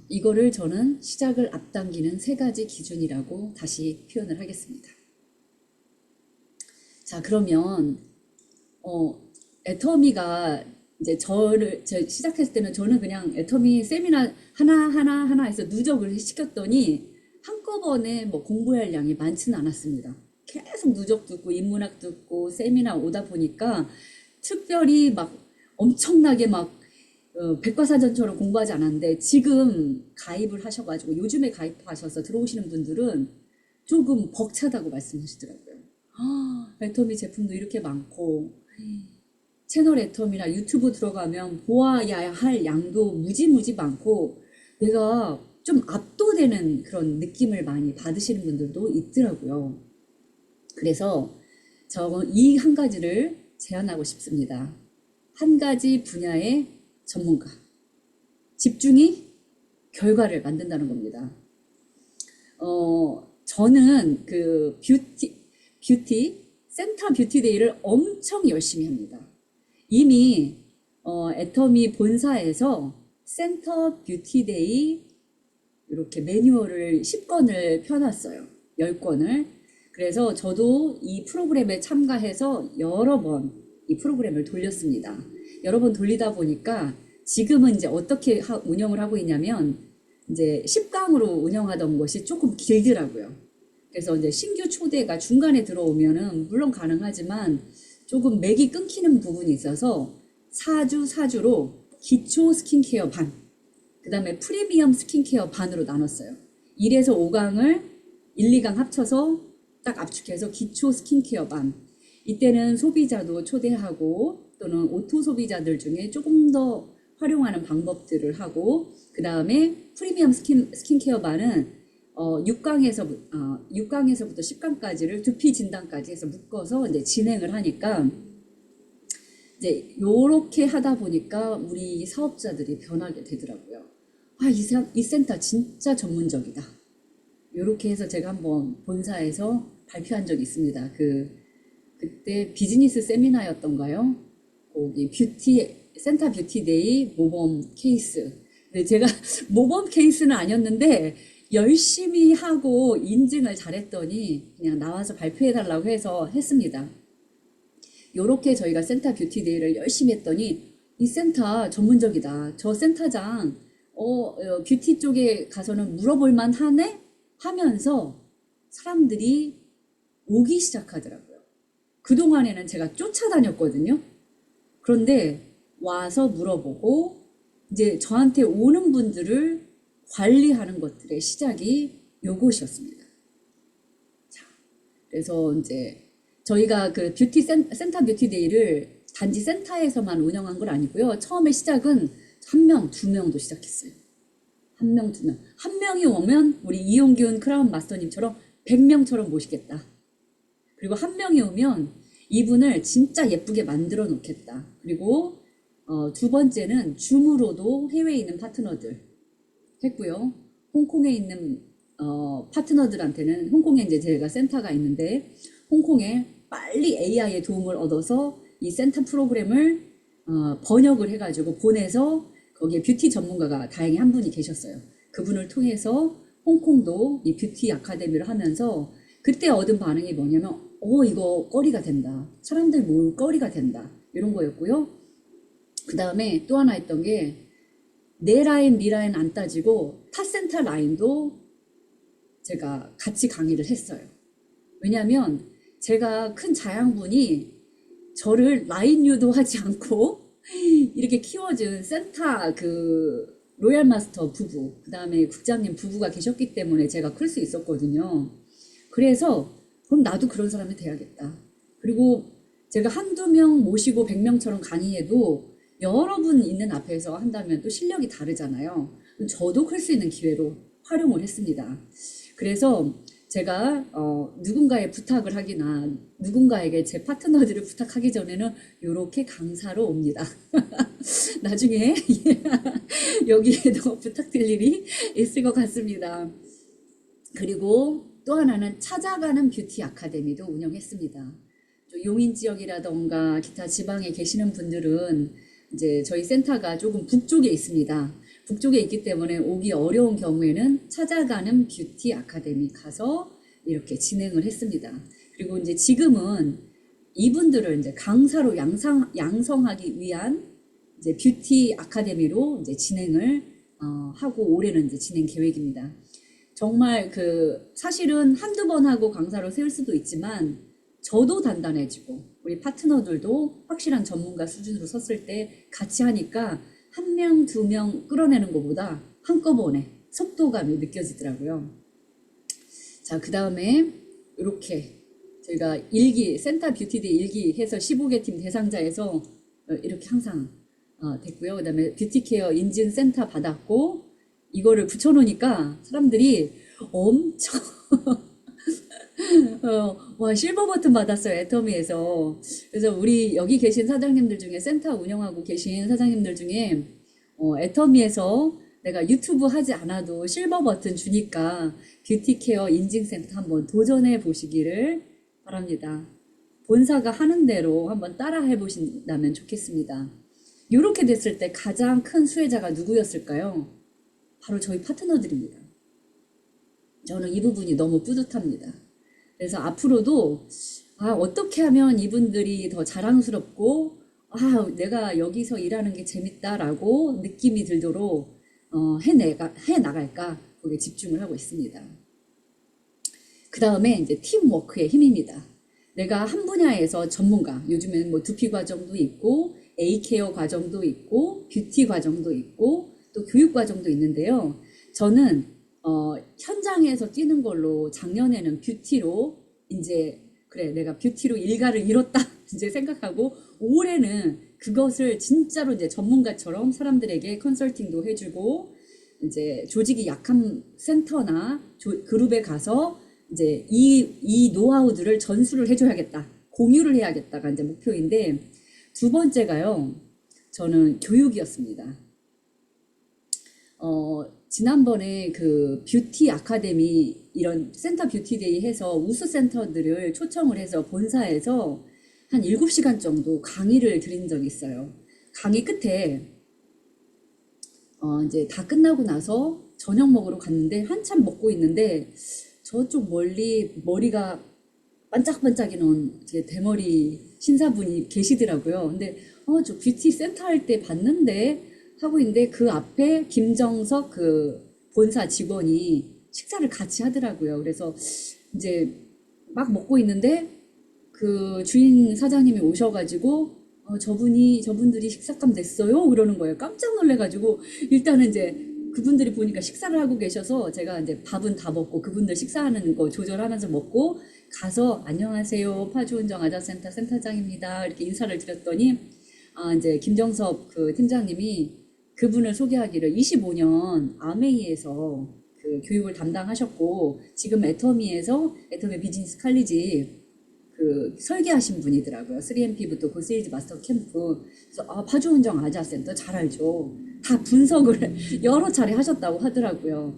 이거를 저는 시작을 앞당기는 3가지 기준이라고 다시 표현을 하겠습니다. 자, 그러면 애터미가 이제 저 시작했을 때는 저는 그냥 애터미 세미나 하나 해서 누적을 시켰더니 한꺼번에 뭐 공부할 양이 많지는 않았습니다. 계속 누적 듣고 인문학 듣고 세미나 오다 보니까 특별히 막 엄청나게 막 백과사전처럼 공부하지 않았는데, 지금 가입을 하셔가지고 요즘에 가입하셔서 들어오시는 분들은 조금 벅차다고 말씀하시더라고요. 애터미 제품도 이렇게 많고, 채널 애터미나 유튜브 들어가면 보아야 할 양도 무지무지 많고, 내가 좀 압도되는 그런 느낌을 많이 받으시는 분들도 있더라고요. 그래서 저 이 한 가지를 제안하고 싶습니다. 한 가지 분야의 전문가, 집중이 결과를 만든다는 겁니다. 저는 그 센터 뷰티데이를 엄청 열심히 합니다. 이미 애터미 본사에서 센터 뷰티데이 이렇게 매뉴얼을 10권을 펴놨어요. 10권을. 그래서 저도 이 프로그램에 참가해서 여러 번 이 프로그램을 돌렸습니다. 여러 번 돌리다 보니까 지금은 이제 어떻게 운영을 하고 있냐면, 이제 10강으로 운영하던 것이 조금 길더라고요. 그래서 이제 신규 초대가 중간에 들어오면은 물론 가능하지만 조금 맥이 끊기는 부분이 있어서 4주로 기초 스킨케어 반, 그 다음에 프리미엄 스킨케어 반으로 나눴어요. 1에서 5강을 1, 2강 합쳐서 딱 압축해서 기초 스킨케어 반. 이때는 소비자도 초대하고 또는 오토 소비자들 중에 조금 더 활용하는 방법들을 하고, 그 다음에 프리미엄 스킨케어 반은 6강에서부터 10강까지를 두피 진단까지 해서 묶어서 이제 진행을 하니까, 이제 요렇게 하다 보니까 우리 사업자들이 변하게 되더라고요. 이 센터 진짜 전문적이다. 요렇게 해서 제가 한번 본사에서 발표한 적이 있습니다. 그때 비즈니스 세미나였던가요? 거기 센터 뷰티데이 모범 케이스. 근데 제가 모범 케이스는 아니었는데 열심히 하고 인증을 잘했더니 그냥 나와서 발표해달라고 해서 했습니다. 요렇게 저희가 센터 뷰티데이를 열심히 했더니 이 센터 전문적이다. 저 센터장 뷰티 쪽에 가서는 물어볼만 하네? 하면서 사람들이 오기 시작하더라고요. 그동안에는 제가 쫓아다녔거든요. 그런데 와서 물어보고 이제 저한테 오는 분들을 관리하는 것들의 시작이 요것이었습니다. 자, 그래서 이제 저희가 그 센터 뷰티데이를 단지 센터에서만 운영한 건 아니고요. 처음에 시작은 1명, 2명도 시작했어요. 1명, 2명. 한 명이 오면 우리 이용균 크라운 마스터님처럼 100명처럼 모시겠다. 그리고 한 명이 오면 이분을 진짜 예쁘게 만들어 놓겠다. 그리고 2번째는 줌으로도 해외에 있는 파트너들 했고요. 홍콩에 있는 파트너들한테는, 홍콩에 이제 제가 센터가 있는데 홍콩에 빨리 AI의 도움을 얻어서 이 센터 프로그램을 번역을 해가지고 보내서 거기에 뷰티 전문가가 다행히 한 분이 계셨어요. 그분을 통해서 홍콩도 이 뷰티 아카데미를 하면서 그때 얻은 반응이 뭐냐면 이거 거리가 된다. 사람들 모을 거리가 된다. 이런 거였고요. 그 다음에 또 하나 했던 게 내 라인, 미 라인 안 따지고 타 센터 라인도 제가 같이 강의를 했어요. 왜냐하면 제가 큰 자양분이 저를 라인 유도하지 않고 이렇게 키워준 센터 로얄 마스터 부부, 그 다음에 국장님 부부가 계셨기 때문에 제가 클 수 있었거든요. 그래서 그럼 나도 그런 사람이 돼야겠다. 그리고 제가 한두 명 모시고 100명처럼 강의해도 여러분 있는 앞에서 한다면 또 실력이 다르잖아요. 저도 클 수 있는 기회로 활용을 했습니다. 그래서 제가 누군가의 부탁을 하기나 누군가에게 제 파트너들을 부탁하기 전에는 이렇게 강사로 옵니다. 나중에 여기에도 부탁드릴 일이 있을 것 같습니다. 그리고 또 하나는 찾아가는 뷰티 아카데미도 운영했습니다. 용인 지역이라던가 기타 지방에 계시는 분들은 이제 저희 센터가 조금 북쪽에 있습니다. 북쪽에 있기 때문에 오기 어려운 경우에는 찾아가는 뷰티 아카데미 가서 이렇게 진행을 했습니다. 그리고 이제 지금은 이분들을 이제 강사로 양성하기 위한 이제 뷰티 아카데미로 이제 진행을 하고 올해는 이제 진행 계획입니다. 정말 사실은 한두 번 하고 강사로 세울 수도 있지만 저도 단단해지고 우리 파트너들도 확실한 전문가 수준으로 섰을 때 같이 하니까 한 명, 두 명 끌어내는 것보다 한꺼번에 속도감이 느껴지더라고요. 자, 그 다음에 이렇게 저희가 센터 뷰티데이 일기 해서 15개 팀 대상자에서 이렇게 항상 됐고요. 그 다음에 뷰티케어 인증 센터 받았고, 이거를 붙여놓으니까 사람들이 엄청 와, 실버 버튼 받았어요, 애터미에서. 그래서 우리 여기 계신 사장님들 중에, 센터 운영하고 계신 사장님들 중에 애터미에서 내가 유튜브 하지 않아도 실버 버튼 주니까 뷰티케어 인증센터 한번 도전해 보시기를 바랍니다. 본사가 하는 대로 한번 따라 해보신다면 좋겠습니다. 이렇게 됐을 때 가장 큰 수혜자가 누구였을까요? 바로 저희 파트너들입니다. 저는 이 부분이 너무 뿌듯합니다. 그래서 앞으로도 어떻게 하면 이분들이 더 자랑스럽고 내가 여기서 일하는 게 재밌다라고 느낌이 들도록 해나갈까 거기에 집중을 하고 있습니다. 그 다음에 이제 팀워크의 힘입니다. 내가 한 분야에서 전문가, 요즘에는 뭐 두피 과정도 있고 A케어 과정도 있고 뷰티 과정도 있고 또 교육 과정도 있는데요. 저는 현장에서 뛰는 걸로 작년에는 뷰티로 이제 그래 내가 뷰티로 일가를 이뤘다 이제 생각하고 올해는 그것을 진짜로 이제 전문가처럼 사람들에게 컨설팅도 해주고 이제 조직이 약한 센터나 그룹에 가서 이제 이 노하우들을 전수를 해줘야겠다, 공유를 해야겠다가 이제 목표인데, 두 번째가요, 저는 교육이었습니다. 지난번에 그 뷰티 아카데미 이런 센터 뷰티데이 해서 우수 센터들을 초청을 해서 본사에서 한 7시간 정도 강의를 드린 적이 있어요. 강의 끝에 이제 다 끝나고 나서 저녁 먹으러 갔는데 한참 먹고 있는데 저쪽 멀리 머리가 반짝반짝이는 대머리 신사분이 계시더라고요. 근데 저 뷰티 센터 할 때 봤는데 하고 있는데 그 앞에 김정석 그 본사 직원이 식사를 같이 하더라고요. 그래서 이제 막 먹고 있는데 그 주인 사장님이 오셔가지고 저분들이 식사감 됐어요? 그러는 거예요. 깜짝 놀래가지고 일단은 이제 그분들이 보니까 식사를 하고 계셔서 제가 이제 밥은 다 먹고 그분들 식사하는 거 조절하면서 먹고 가서 안녕하세요, 파주운정 아자센터 센터장입니다 이렇게 인사를 드렸더니 이제 김정섭 그 팀장님이 그분을 소개하기를 25년 아메이에서 그 교육을 담당하셨고 지금 애터미 비즈니스 칼리지 그 설계하신 분이더라고요. 3MP부터 그 세일즈 마스터 캠프. 그래서 파주운정 아자센터 잘 알죠. 다 분석을 여러 차례 하셨다고 하더라고요.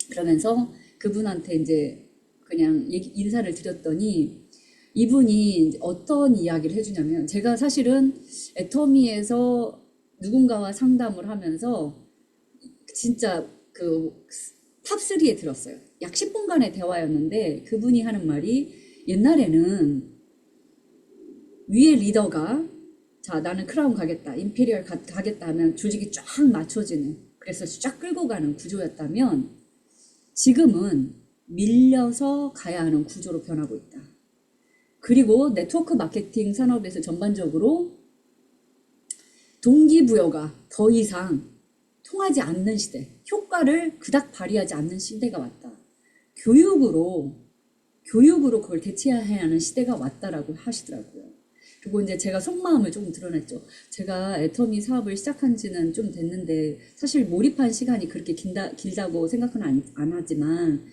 그러면서 그분한테 이제 그냥 인사를 드렸더니 이분이 이제 어떤 이야기를 해주냐면, 제가 사실은 애터미에서 누군가와 상담을 하면서 진짜 그 탑3에 들었어요. 약 10분간의 대화였는데 그분이 하는 말이, 옛날에는 위에 리더가 자 나는 크라운 가겠다, 임페리얼 가겠다 하면 조직이 쫙 맞춰지는, 그래서 쫙 끌고 가는 구조였다면 지금은 밀려서 가야 하는 구조로 변하고 있다. 그리고 네트워크 마케팅 산업에서 전반적으로 동기부여가 더 이상 통하지 않는 시대, 효과를 그닥 발휘하지 않는 시대가 왔다. 교육으로 그걸 대체해야 하는 시대가 왔다라고 하시더라고요. 그리고 이제 제가 속마음을 조금 드러냈죠. 제가 애터미 사업을 시작한 지는 좀 됐는데 사실 몰입한 시간이 그렇게 길다고 생각은 안 하지만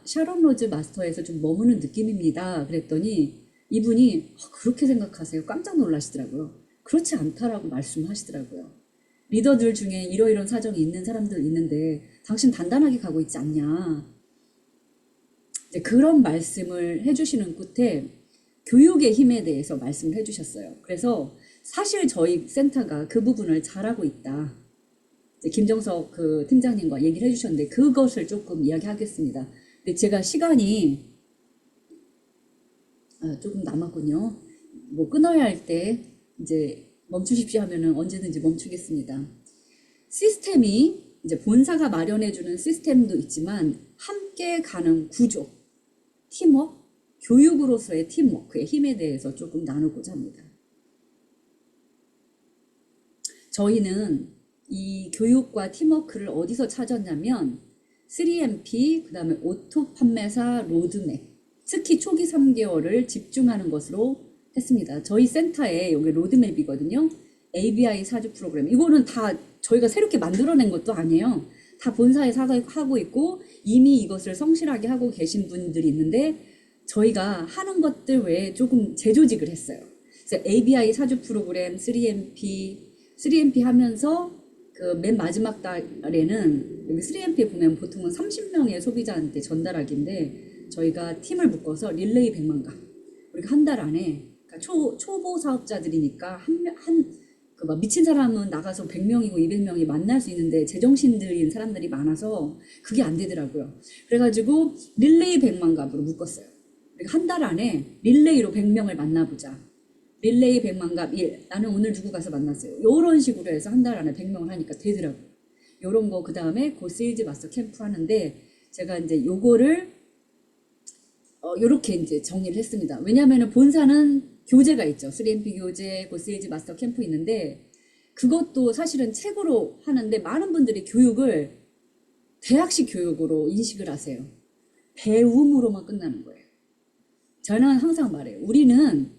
샤론 로즈 마스터에서 좀 머무는 느낌입니다. 그랬더니 이분이 그렇게 생각하세요? 깜짝 놀라시더라고요. 그렇지 않다라고 말씀하시더라고요. 리더들 중에 이러이러한 사정이 있는 사람들 있는데 당신 단단하게 가고 있지 않냐. 이제 그런 말씀을 해주시는 끝에 교육의 힘에 대해서 말씀을 해주셨어요. 그래서 사실 저희 센터가 그 부분을 잘하고 있다. 이제 김정석 그 팀장님과 얘기를 해주셨는데 그것을 조금 이야기하겠습니다. 근데 제가 시간이 조금 남았군요. 뭐 끊어야 할 때 이제 멈추십시오 하면은 언제든지 멈추겠습니다. 시스템이 이제 본사가 마련해주는 시스템도 있지만 함께 가는 구조, 팀워크, 교육으로서의 팀워크의 힘에 대해서 조금 나누고자 합니다. 저희는 이 교육과 팀워크를 어디서 찾았냐면 3MP, 그 다음에 오토 판매사 로드맵, 특히 초기 3개월을 집중하는 것으로 했습니다. 저희 센터에 여기 로드맵이거든요. ABI 사주 프로그램. 이거는 다 저희가 새롭게 만들어낸 것도 아니에요. 다 본사에서 하고 있고 이미 이것을 성실하게 하고 계신 분들이 있는데 저희가 하는 것들 외에 조금 재조직을 했어요. 그래서 ABI 사주 프로그램, 3MP 하면서 그 맨 마지막 달에는 여기 3MP에 보면 보통은 30명의 소비자한테 전달하기인데 저희가 팀을 묶어서 릴레이 100만 가. 우리가 한 달 안에 그러니까 초보 사업자들이니까 그 막 미친 사람은 나가서 100명이고 200명이 만날 수 있는데 제정신 들인 사람들이 많아서 그게 안 되더라고요. 그래가지고 릴레이 100만 갑으로 묶었어요. 한 달 안에 릴레이로 100명을 만나보자. 릴레이 100만 갑 1. 나는 오늘 누구 가서 만났어요. 이런 식으로 해서 한 달 안에 100명을 하니까 되더라고요. 요런 거, 그 다음에 고 세일즈 마스터 캠프 하는데 제가 이제 요거를 요렇게 이제 정리를 했습니다. 왜냐면은 본사는 교재가 있죠. 3MP 교재, 고 세일즈 마스터 캠프 있는데 그것도 사실은 책으로 하는데 많은 분들이 교육을 대학식 교육으로 인식을 하세요. 배움으로만 끝나는 거예요. 저는 항상 말해요. 우리는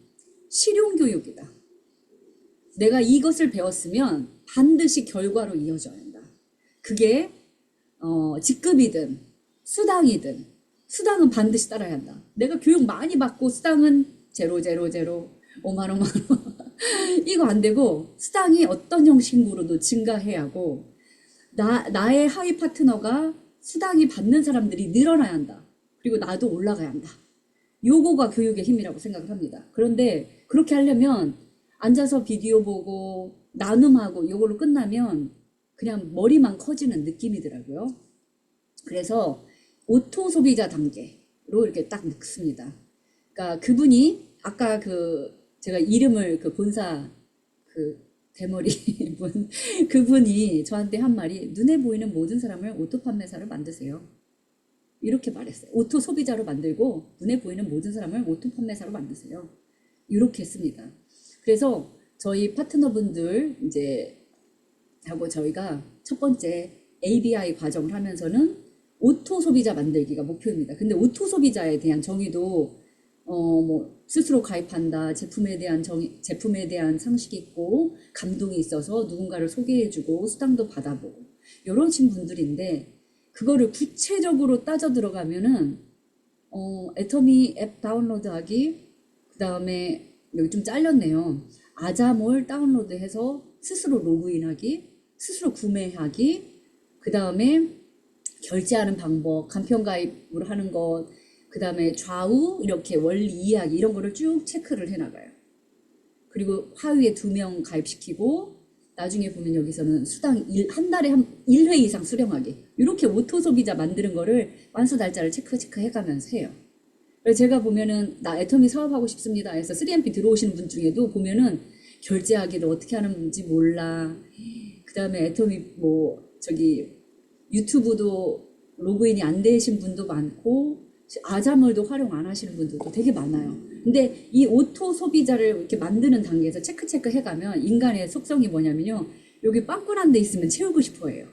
실용교육이다. 내가 이것을 배웠으면 반드시 결과로 이어져야 한다. 그게 직급이든 수당이든 수당은 반드시 따라야 한다. 내가 교육 많이 받고 수당은 0, 0, 0, 5만 원, 5만 원 이거 안 되고 수당이 어떤 형식으로도 증가해야 하고 나의 하위 파트너가 수당이 받는 사람들이 늘어나야 한다. 그리고 나도 올라가야 한다. 요거가 교육의 힘이라고 생각을 합니다. 그런데 그렇게 하려면 앉아서 비디오 보고 나눔하고 요걸로 끝나면 그냥 머리만 커지는 느낌이더라고요. 그래서 오토 소비자 단계로 이렇게 딱 넣습니다. 그러니까 그분이 아까 제가 이름을 본사 대머리 분 그분이 저한테 한 말이 눈에 보이는 모든 사람을 오토 판매사로 만드세요. 이렇게 말했어요. 오토 소비자로 만들고 눈에 보이는 모든 사람을 오토 판매사로 만드세요. 이렇게 했습니다. 그래서 저희 파트너분들 이제 하고 저희가 첫 번째 ABI 과정을 하면서는 오토 소비자 만들기가 목표입니다. 근데 오토 소비자에 대한 정의도 뭐 스스로 가입한다, 제품에 대한 상식이 있고 감동이 있어서 누군가를 소개해주고 수당도 받아보고 이러신 분들인데 그거를 구체적으로 따져 들어가면은 애터미 앱 다운로드하기, 그 다음에 여기 좀 잘렸네요. 아자몰 다운로드해서 스스로 로그인하기, 스스로 구매하기, 그 다음에 결제하는 방법, 간편가입으로 하는 것, 그 다음에 좌우 이렇게 원리 이해하기 이런 거를 쭉 체크를 해나가요. 그리고 하위에 2명 가입시키고 나중에 보면 여기서는 수당 한 달에 1회 이상 수령하기 이렇게 오토 소비자 만드는 거를 완수 달자를 체크 해가면서 해요. 그래서 제가 보면은 나 애터미 사업하고 싶습니다 해서 3MP 들어오시는 분 중에도 보면은 결제하기를 어떻게 하는지 몰라. 그 다음에 애터미 유튜브도 로그인이 안 되신 분도 많고 아자몰도 활용 안 하시는 분들도 되게 많아요. 근데 이 오토 소비자를 이렇게 만드는 단계에서 체크 해가면 인간의 속성이 뭐냐면요. 여기 빵꾸난 데 있으면 채우고 싶어 해요.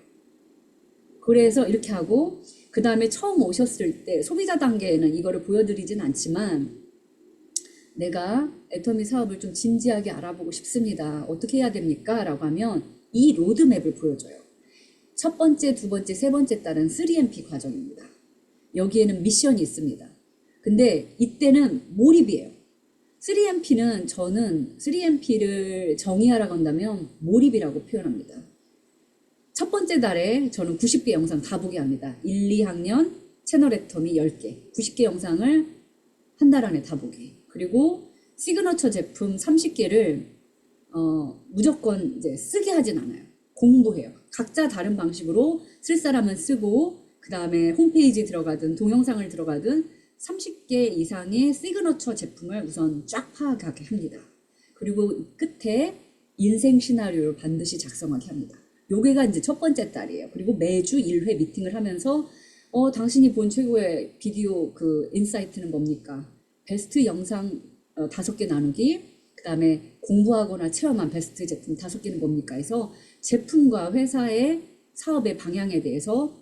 그래서 이렇게 하고 그 다음에 처음 오셨을 때 소비자 단계에는 이거를 보여드리진 않지만 내가 애터미 사업을 좀 진지하게 알아보고 싶습니다. 어떻게 해야 됩니까? 라고 하면 이 로드맵을 보여줘요. 첫 번째, 두 번째, 세 번째 달은 3MP 과정입니다. 여기에는 미션이 있습니다. 근데 이때는 몰입이에요. 3MP는 저는 3MP를 정의하라고 한다면 몰입이라고 표현합니다. 첫 번째 달에 저는 90개 영상 다 보게 합니다. 1, 2학년 채널 애터미 10개, 90개 영상을 한 달 안에 다 보게. 그리고 시그너처 제품 30개를 무조건 이제 쓰게 하진 않아요. 공부해요. 각자 다른 방식으로 쓸 사람은 쓰고, 그 다음에 홈페이지 들어가든 동영상을 들어가든 30개 이상의 시그너처 제품을 우선 쫙 파악하게 합니다. 그리고 끝에 인생 시나리오를 반드시 작성하게 합니다. 요게가 이제 첫 번째 달이에요. 그리고 매주 1회 미팅을 하면서 당신이 본 최고의 비디오 그 인사이트는 뭡니까? 베스트 영상 5개 나누기, 그 다음에 공부하거나 체험한 베스트 제품 5개는 뭡니까? 해서 제품과 회사의 사업의 방향에 대해서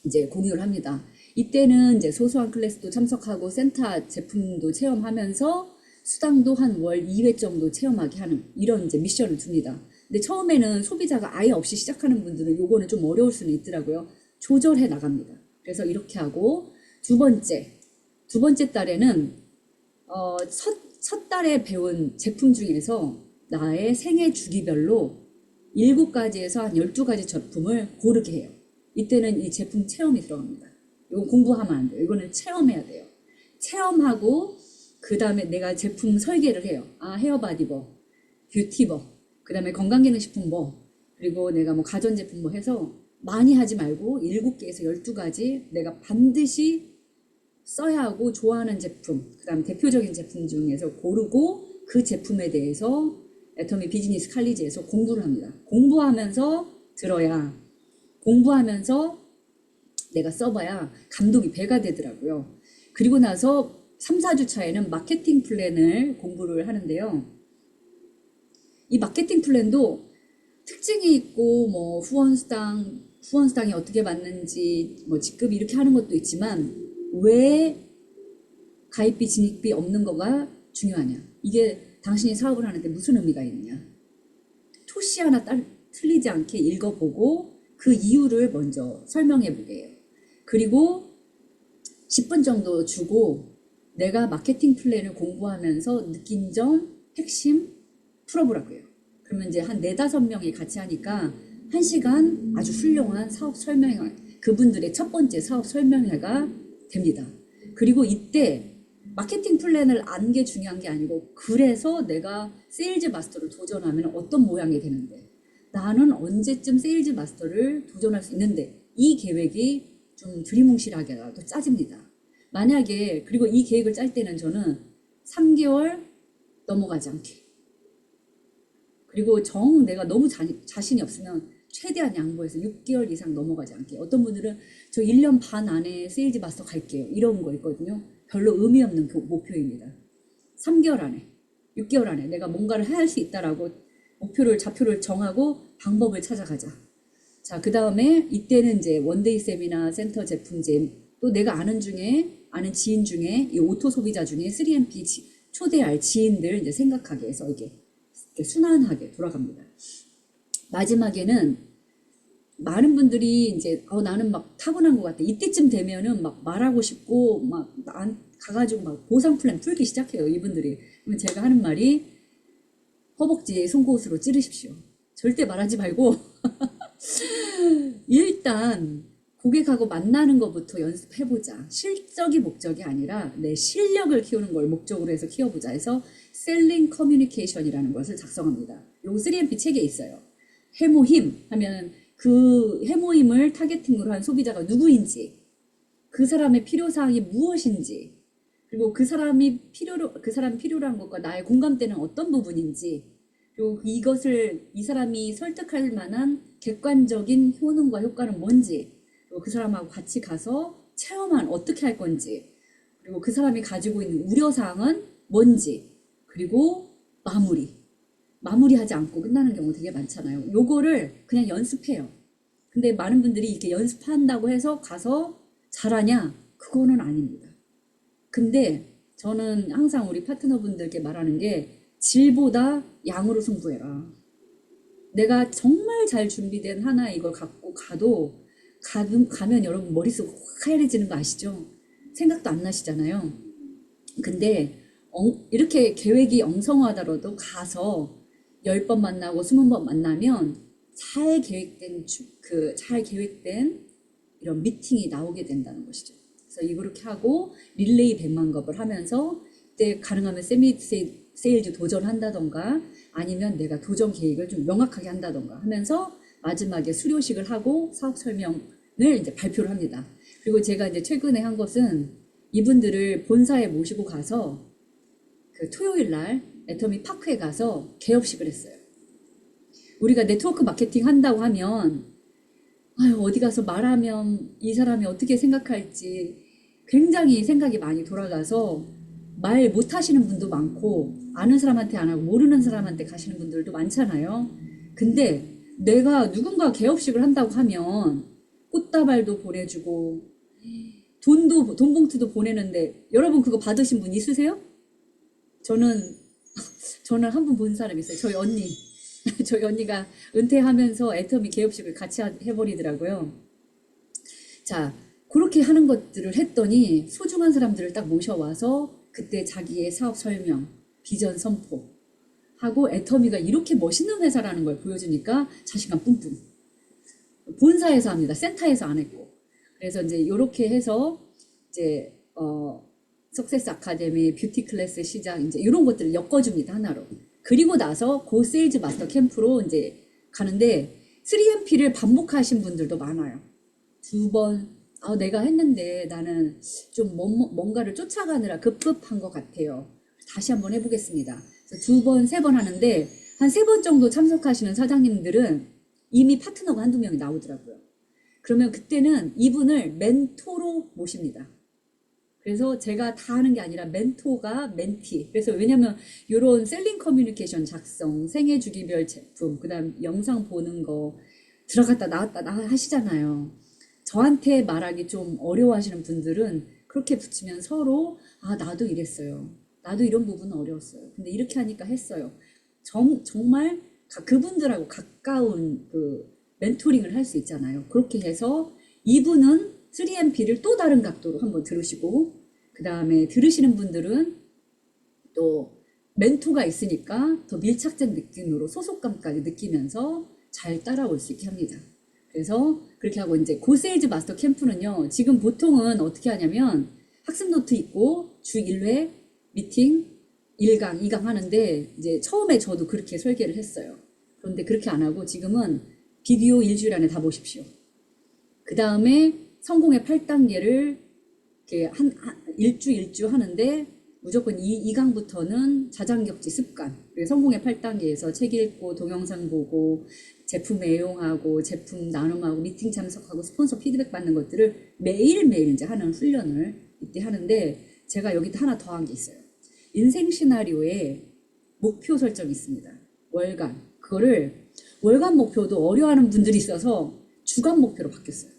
이제 공유를 합니다. 이때는 이제 소소한 클래스도 참석하고 센터 제품도 체험하면서 수당도 한 월 2회 정도 체험하게 하는 이런 이제 미션을 줍니다. 근데 처음에는 소비자가 아예 없이 시작하는 분들은 요거는 좀 어려울 수는 있더라고요. 조절해 나갑니다. 그래서 이렇게 하고 두 번째 달에는 첫 달에 배운 제품 중에서 나의 생애 주기별로 7가지에서 한 12가지 제품을 고르게 해요. 이때는 이 제품 체험이 들어갑니다. 이거 공부하면 안 돼요. 이거는 체험해야 돼요. 체험하고 그 다음에 내가 제품 설계를 해요. 헤어바디버, 뷰티버, 그 다음에 건강기능식품버, 그리고 내가 뭐 가전제품 뭐 해서 많이 하지 말고 7개에서 12가지 내가 반드시 써야 하고 좋아하는 제품, 그 다음 대표적인 제품 중에서 고르고 그 제품에 대해서 애터미 비즈니스 칼리지에서 공부를 합니다. 공부하면서 들어야, 공부하면서 내가 써봐야 감독이 배가 되더라고요. 그리고 나서 3, 4주 차에는 마케팅 플랜을 공부를 하는데요. 이 마케팅 플랜도 특징이 있고 뭐 후원수당이 어떻게 받는지 뭐 직급이 이렇게 하는 것도 있지만 왜 가입비 진입비 없는 거가 중요하냐, 이게 당신이 사업을 하는데 무슨 의미가 있느냐, 토시 하나 틀리지 않게 읽어보고 그 이유를 먼저 설명해 보게 해요. 그리고 10분 정도 주고 내가 마케팅 플랜을 공부하면서 느낀 점 핵심 풀어보라고 해요. 그러면 이제 한 4, 5명이 같이 하니까 1시간 아주 훌륭한 사업 설명회, 그분들의 첫 번째 사업 설명회가 됩니다. 그리고 이때 마케팅 플랜을 아는 게 중요한 게 아니고, 그래서 내가 세일즈 마스터를 도전하면 어떤 모양이 되는데, 나는 언제쯤 세일즈 마스터를 도전할 수 있는데, 이 계획이 좀 두리뭉실하게라도 짜집니다. 만약에, 그리고 이 계획을 짤 때는 저는 3개월 넘어가지 않게, 그리고 내가 너무 자신이 없으면 최대한 양보해서 6개월 이상 넘어가지 않게. 어떤 분들은 저 1년 반 안에 세일즈 마스터 갈게요, 이런 거 있거든요. 별로 의미 없는 목표입니다. 3개월 안에, 6개월 안에 내가 뭔가를 할 수 있다라고 좌표를 정하고 방법을 찾아가자. 자, 그 다음에 이때는 이제 원데이 세미나 센터 제품제, 또 내가 아는 지인 중에 이 오토 소비자 중에 3MP 초대할 지인들 이제 생각하게 해서 이게 순환하게 돌아갑니다. 마지막에는 많은 분들이 이제 나는 막 타고난 것 같아, 이때쯤 되면은 막 말하고 싶고 막 가가지고 막 보상 플랜 풀기 시작해요, 이분들이. 그러면 제가 하는 말이 허벅지에 송곳으로 찌르십시오. 절대 말하지 말고 일단 고객하고 만나는 것부터 연습해보자. 실적이 목적이 아니라 내 실력을 키우는 걸 목적으로 해서 키워보자 해서 셀링 커뮤니케이션이라는 것을 작성합니다. 요거 3MP 책에 있어요. 해모힘 하면 그 해모힘을 타겟팅으로 한 소비자가 누구인지, 그 사람의 필요사항이 무엇인지, 그리고 그 사람이 필요로 한 것과 나의 공감대는 어떤 부분인지, 그리고 이 사람이 설득할 만한 객관적인 효능과 효과는 뭔지, 그리고 그 사람하고 같이 가서 체험한 어떻게 할 건지, 그리고 그 사람이 가지고 있는 우려사항은 뭔지, 그리고 마무리하지 않고 끝나는 경우 되게 많잖아요. 요거를 그냥 연습해요. 근데 많은 분들이 이렇게 연습한다고 해서 가서 잘하냐? 그거는 아닙니다. 근데 저는 항상 우리 파트너분들께 말하는 게 질보다 양으로 승부해라. 내가 정말 잘 준비된 하나 이걸 갖고 가면 여러분 머릿속 확 하얘지는 거 아시죠? 생각도 안 나시잖아요. 근데 이렇게 계획이 엉성하더라도 가서 10번 만나고 20번 만나면 잘 계획된 이런 미팅이 나오게 된다는 것이죠. 그래서 이렇게 하고 릴레이 100만 겁을 하면서 그때 가능하면 세일즈 도전한다던가 아니면 내가 도전 계획을 좀 명확하게 한다던가 하면서 마지막에 수료식을 하고 사업 설명을 이제 발표를 합니다. 그리고 제가 이제 최근에 한 것은 이분들을 본사에 모시고 가서 그 토요일 날 애터미 파크에 가서 개업식을 했어요. 우리가 네트워크 마케팅 한다고 하면 아유, 어디 가서 말하면 이 사람이 어떻게 생각할지 굉장히 생각이 많이 돌아가서 말 못하시는 분도 많고 아는 사람한테 안 하고 모르는 사람한테 가시는 분들도 많잖아요. 근데 내가 누군가 개업식을 한다고 하면 꽃다발도 보내주고 돈 봉투도 보내는데 여러분 그거 받으신 분 있으세요? 저는 한 분 본 사람 있어요. 저희 언니. 저희 언니가 은퇴하면서 애터미 개업식을 같이 해버리더라고요. 자, 그렇게 하는 것들을 했더니 소중한 사람들을 딱 모셔와서 그때 자기의 사업 설명, 비전 선포 하고 애터미가 이렇게 멋있는 회사라는 걸 보여주니까 자신감 뿜뿜. 본사에서 합니다. 센터에서 안 했고. 그래서 이제 이렇게 해서 이제 석세스 아카데미, 뷰티 클래스 시장 이제 이런 것들을 엮어줍니다. 하나로. 그리고 나서 고 세일즈 마스터 캠프로 이제 가는데 3MP를 반복하신 분들도 많아요. 두 번, 내가 했는데 나는 좀 뭔가를 쫓아가느라 급급한 것 같아요. 다시 한번 해보겠습니다. 두 번, 세 번 하는데 한 세 번 정도 참석하시는 사장님들은 이미 파트너가 한두 명이 나오더라고요. 그러면 그때는 이분을 멘토로 모십니다. 그래서 제가 다 하는 게 아니라 멘토가 멘티. 그래서 왜냐면 이런 셀링 커뮤니케이션 작성, 생애 주기별 제품, 그다음 영상 보는 거 들어갔다 나왔다 하시잖아요. 저한테 말하기 좀 어려워하시는 분들은 그렇게 붙이면 서로 나도 이랬어요. 나도 이런 부분은 어려웠어요. 근데 이렇게 하니까 했어요. 정말 그분들하고 가까운 그 멘토링을 할 수 있잖아요. 그렇게 해서 이분은 3MP를 또 다른 각도로 한번 들으시고 그 다음에 들으시는 분들은 또 멘토가 있으니까 더 밀착된 느낌으로 소속감까지 느끼면서 잘 따라올 수 있게 합니다. 그래서 그렇게 하고 이제 고세일즈 마스터 캠프는요. 지금 보통은 어떻게 하냐면 학습 노트 있고 주 1회 미팅 1강, 2강 하는데 이제 처음에 저도 그렇게 설계를 했어요. 그런데 그렇게 안 하고 지금은 비디오 일주일 안에 다 보십시오. 그 다음에 성공의 8단계를 이렇게 일주 하는데 무조건 2강부터는 자장격지 습관. 성공의 8단계에서 책 읽고 동영상 보고 제품 애용하고 제품 나눔하고 미팅 참석하고 스폰서 피드백 받는 것들을 매일매일 이제 하는 훈련을 이때 하는데 제가 여기 하나 더한 게 있어요. 인생 시나리오에 목표 설정이 있습니다. 월간. 그거를 월간 목표도 어려워하는 분들이 있어서 주간 목표로 바뀌었어요.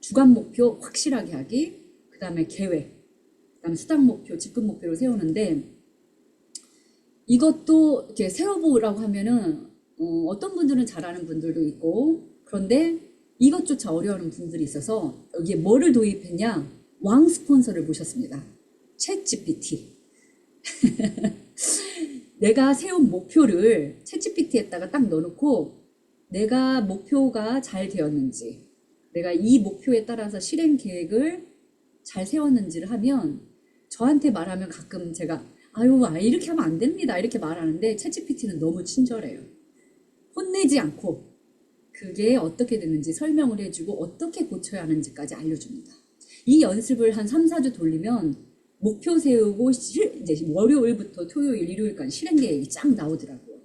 주간 목표 확실하게 하기, 그 다음에 계획, 그 다음에 수당 목표, 직급 목표를 세우는데 이것도 이렇게 세워보라고 하면은 어떤 분들은 잘하는 분들도 있고 그런데 이것조차 어려워하는 분들이 있어서 여기에 뭐를 도입했냐? 왕 스폰서를 모셨습니다. 챗GPT. 내가 세운 목표를 챗GPT에다가 딱 넣어놓고 내가 목표가 잘 되었는지 내가 이 목표에 따라서 실행 계획을 잘 세웠는지를 하면 저한테 말하면 가끔 제가 이렇게 하면 안 됩니다 이렇게 말하는데 챗GPT는 너무 친절해요. 혼내지 않고 그게 어떻게 됐는지 설명을 해주고 어떻게 고쳐야 하는지까지 알려줍니다. 이 연습을 한 3, 4주 돌리면 목표 세우고 이제 월요일부터 토요일, 일요일까지 실행 계획이 쫙 나오더라고요.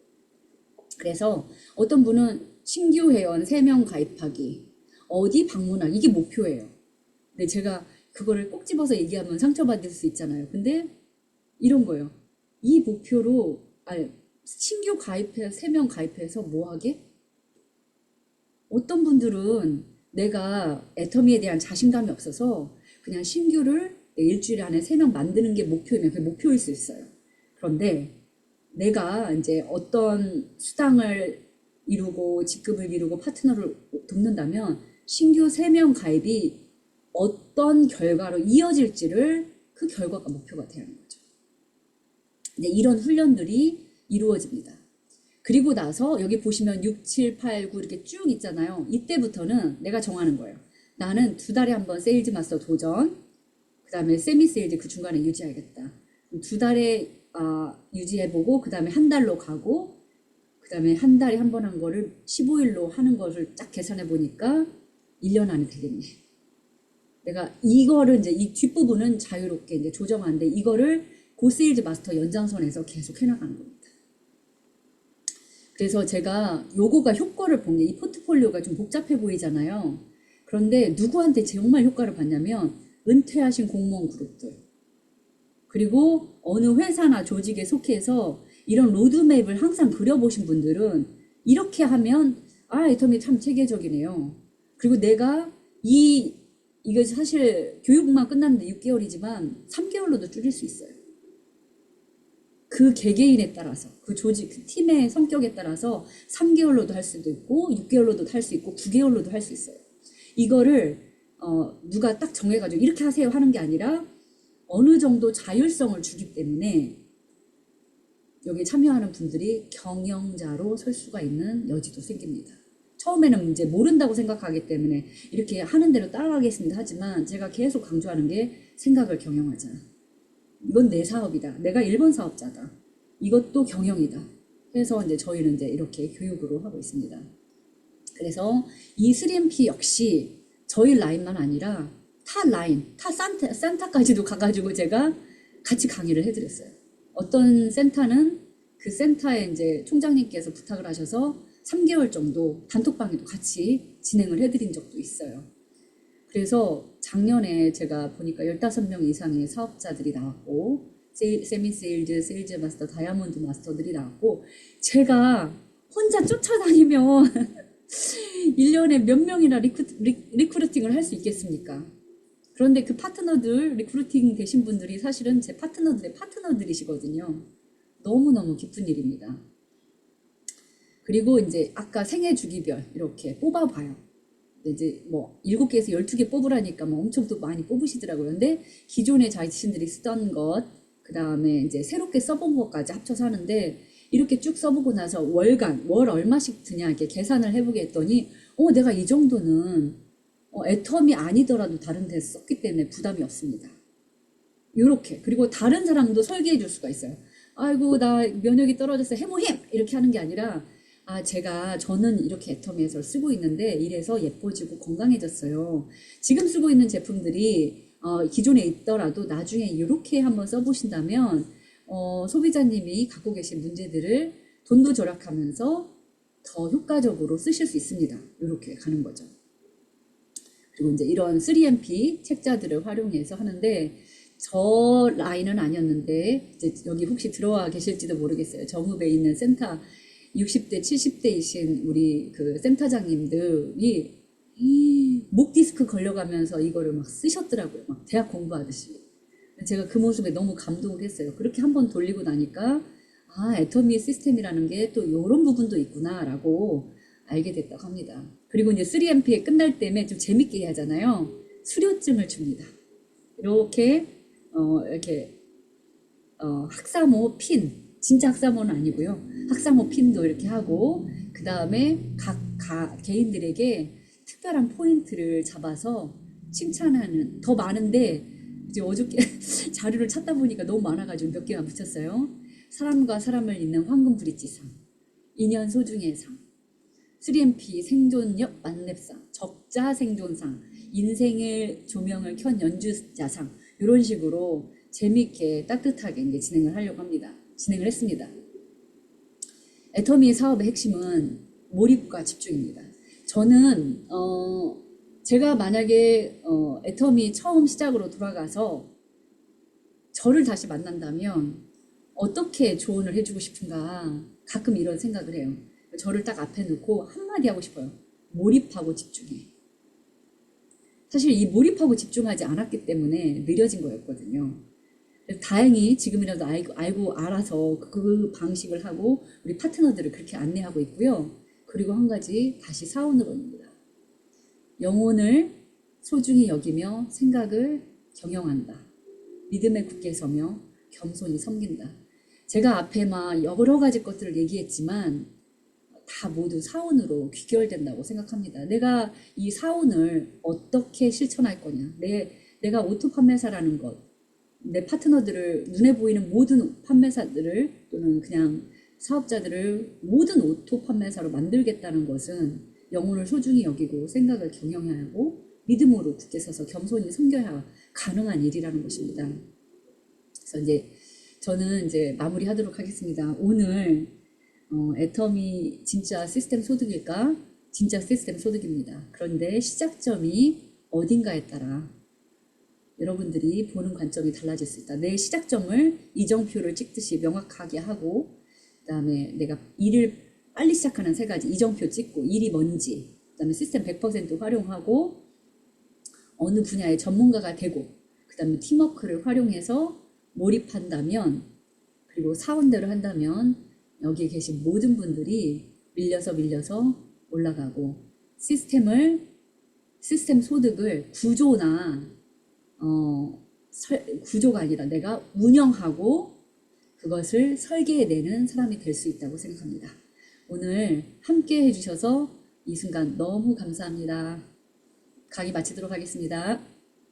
그래서 어떤 분은 신규 회원 3명 가입하기, 어디 방문하기 이게 목표예요. 근데 제가 그거를 꼭 집어서 얘기하면 상처받을 수 있잖아요. 근데 이런 거예요. 이 목표로 신규 가입해 3명 가입해서 뭐 하게? 어떤 분들은 내가 애터미에 대한 자신감이 없어서 그냥 신규를 일주일 안에 3명 만드는 게 목표이면 그게 목표일 수 있어요. 그런데 내가 이제 어떤 수당을 이루고 직급을 이루고 파트너를 돕는다면 신규 3명 가입이 어떤 결과로 이어질지를 그 결과가 목표가 되는 거죠. 이제 이런 훈련들이 이루어집니다. 그리고 나서 여기 보시면 6, 7, 8, 9 이렇게 쭉 있잖아요. 이때부터는 내가 정하는 거예요. 나는 2달에 한 번 세일즈 마스터 도전, 그 다음에 세미 세일즈 그 중간에 유지하겠다. 2달에 유지해보고 그 다음에 한 달로 가고 그 다음에 한 달에 한 번 한 거를 15일로 하는 것을 딱 계산해 보니까 1년 안에 되겠네. 내가 이거를 이제 이 뒷부분은 자유롭게 이제 조정하는데 이거를 고세일즈 마스터 연장선에서 계속 해나가는 겁니다. 그래서 제가 요거가 효과를 본 게 이 포트폴리오가 좀 복잡해 보이잖아요. 그런데 누구한테 정말 효과를 봤냐면 은퇴하신 공무원 그룹들 그리고 어느 회사나 조직에 속해서 이런 로드맵을 항상 그려보신 분들은 이렇게 하면 애터미 참 체계적이네요. 그리고 내가 이게 사실 교육만 끝났는데 6개월이지만 3개월로도 줄일 수 있어요. 그 개개인에 따라서 그 조직, 그 팀의 성격에 따라서 3개월로도 할 수도 있고 6개월로도 할 수 있고 9개월로도 할 수 있어요. 이거를 누가 딱 정해가지고 이렇게 하세요 하는 게 아니라 어느 정도 자율성을 주기 때문에 여기 참여하는 분들이 경영자로 설 수가 있는 여지도 생깁니다. 처음에는 이제 모른다고 생각하기 때문에 이렇게 하는 대로 따라가겠습니다 하지만 제가 계속 강조하는 게 생각을 경영하자. 이건 내 사업이다. 내가 1번 사업자다. 이것도 경영이다. 그래서 이제 저희는 이제 이렇게 교육으로 하고 있습니다. 그래서 이 3MP 역시 저희 라인만 아니라 타 라인, 타 센터까지도 가가지고 제가 같이 강의를 해드렸어요. 어떤 센터는 그 센터에 이제 총장님께서 부탁을 하셔서 3개월 정도 단톡방에도 같이 진행을 해드린 적도 있어요. 그래서 작년에 제가 보니까 15명 이상의 사업자들이 나왔고 세미 세일즈, 세일즈 마스터, 다이아몬드 마스터들이 나왔고 제가 혼자 쫓아다니면 1년에 몇 명이나 리크루팅을 할 수 있겠습니까? 그런데 그 파트너들, 리크루팅 되신 분들이 사실은 제 파트너들의 파트너들이시거든요. 너무너무 기쁜 일입니다. 그리고 이제 아까 생애 주기별 이렇게 뽑아봐요. 이제 뭐 7개에서 12개 뽑으라니까 뭐 엄청 또 많이 뽑으시더라고요. 근데 기존에 자신들이 쓰던 것, 그 다음에 이제 새롭게 써본 것까지 합쳐서 하는데 이렇게 쭉 써보고 나서 월간, 월 얼마씩 드냐 이렇게 계산을 해보게 했더니 내가 이 정도는 애텀이 아니더라도 다른 데서 썼기 때문에 부담이 없습니다. 요렇게. 그리고 다른 사람도 설계해 줄 수가 있어요. 아이고 나 면역이 떨어졌어 해모힘 이렇게 하는 게 아니라 저는 이렇게 애터미에서 쓰고 있는데 이래서 예뻐지고 건강해졌어요. 지금 쓰고 있는 제품들이 기존에 있더라도 나중에 이렇게 한번 써보신다면 소비자님이 갖고 계신 문제들을 돈도 절약하면서 더 효과적으로 쓰실 수 있습니다. 이렇게 가는 거죠. 그리고 이제 이런 3MP 책자들을 활용해서 하는데 저 라인은 아니었는데 이제 여기 혹시 들어와 계실지도 모르겠어요. 정읍에 있는 센터 60대, 70대이신 우리 그 센터장님들이 목 디스크 걸려가면서 이거를 막 쓰셨더라고요. 막 대학 공부하듯이. 제가 그 모습에 너무 감동을 했어요. 그렇게 한번 돌리고 나니까 애터미 시스템이라는 게 또 이런 부분도 있구나라고 알게 됐다고 합니다. 그리고 이제 3MP에 끝날 때면 좀 재밌게 하잖아요. 수료증을 줍니다. 이렇게 학사모 핀, 진짜 학사모는 아니고요. 학사모 핀도 이렇게 하고 그 다음에 각 개인들에게 특별한 포인트를 잡아서 칭찬하는 더 많은데 이제 어저께 자료를 찾다 보니까 너무 많아가지고 몇 개만 붙였어요. 사람과 사람을 잇는 황금 브릿지상, 인연 소중의 상, 3MP 생존력 만렙상, 적자 생존상, 인생의 조명을 켠 연주자상 이런 식으로 재미있게 따뜻하게 이제 진행을 하려고 합니다. 진행을 했습니다. 애터미 사업의 핵심은 몰입과 집중입니다. 저는 제가 만약에 애터미 처음 시작으로 돌아가서 저를 다시 만난다면 어떻게 조언을 해주고 싶은가 가끔 이런 생각을 해요. 저를 딱 앞에 놓고 한마디 하고 싶어요. 몰입하고 집중해. 사실 이 몰입하고 집중하지 않았기 때문에 느려진 거였거든요. 다행히 지금이라도 알고 알아서 그 방식을 하고 우리 파트너들을 그렇게 안내하고 있고요. 그리고 한 가지 다시 사원으로입니다. 영혼을 소중히 여기며 생각을 경영한다. 믿음에 굳게 서며 겸손히 섬긴다. 제가 앞에 막 여러 가지 것들을 얘기했지만 다 모두 사원으로 귀결된다고 생각합니다. 내가 이 사원을 어떻게 실천할 거냐. 내가 오토 판매사라는 것, 내 파트너들을 눈에 보이는 모든 판매사들을 또는 그냥 사업자들을 모든 오토 판매사로 만들겠다는 것은 영혼을 소중히 여기고 생각을 경영해야 하고 믿음으로 굳게 서서 겸손히 섬겨야 가능한 일이라는 것입니다. 그래서 이제 저는 이제 마무리하도록 하겠습니다. 오늘 애텀이 진짜 시스템 소득일까? 진짜 시스템 소득입니다. 그런데 시작점이 어딘가에 따라 여러분들이 보는 관점이 달라질 수 있다. 내 시작점을 이정표를 찍듯이 명확하게 하고 그다음에 내가 일을 빨리 시작하는 세 가지 이정표 찍고 일이 뭔지 그다음에 시스템 100% 활용하고 어느 분야의 전문가가 되고 그다음에 팀워크를 활용해서 몰입한다면 그리고 사원대로 한다면 여기에 계신 모든 분들이 밀려서 올라가고 시스템 소득을 구조가 아니라 내가 운영하고 그것을 설계해내는 사람이 될 수 있다고 생각합니다. 오늘 함께 해주셔서 이 순간 너무 감사합니다. 강의 마치도록 하겠습니다.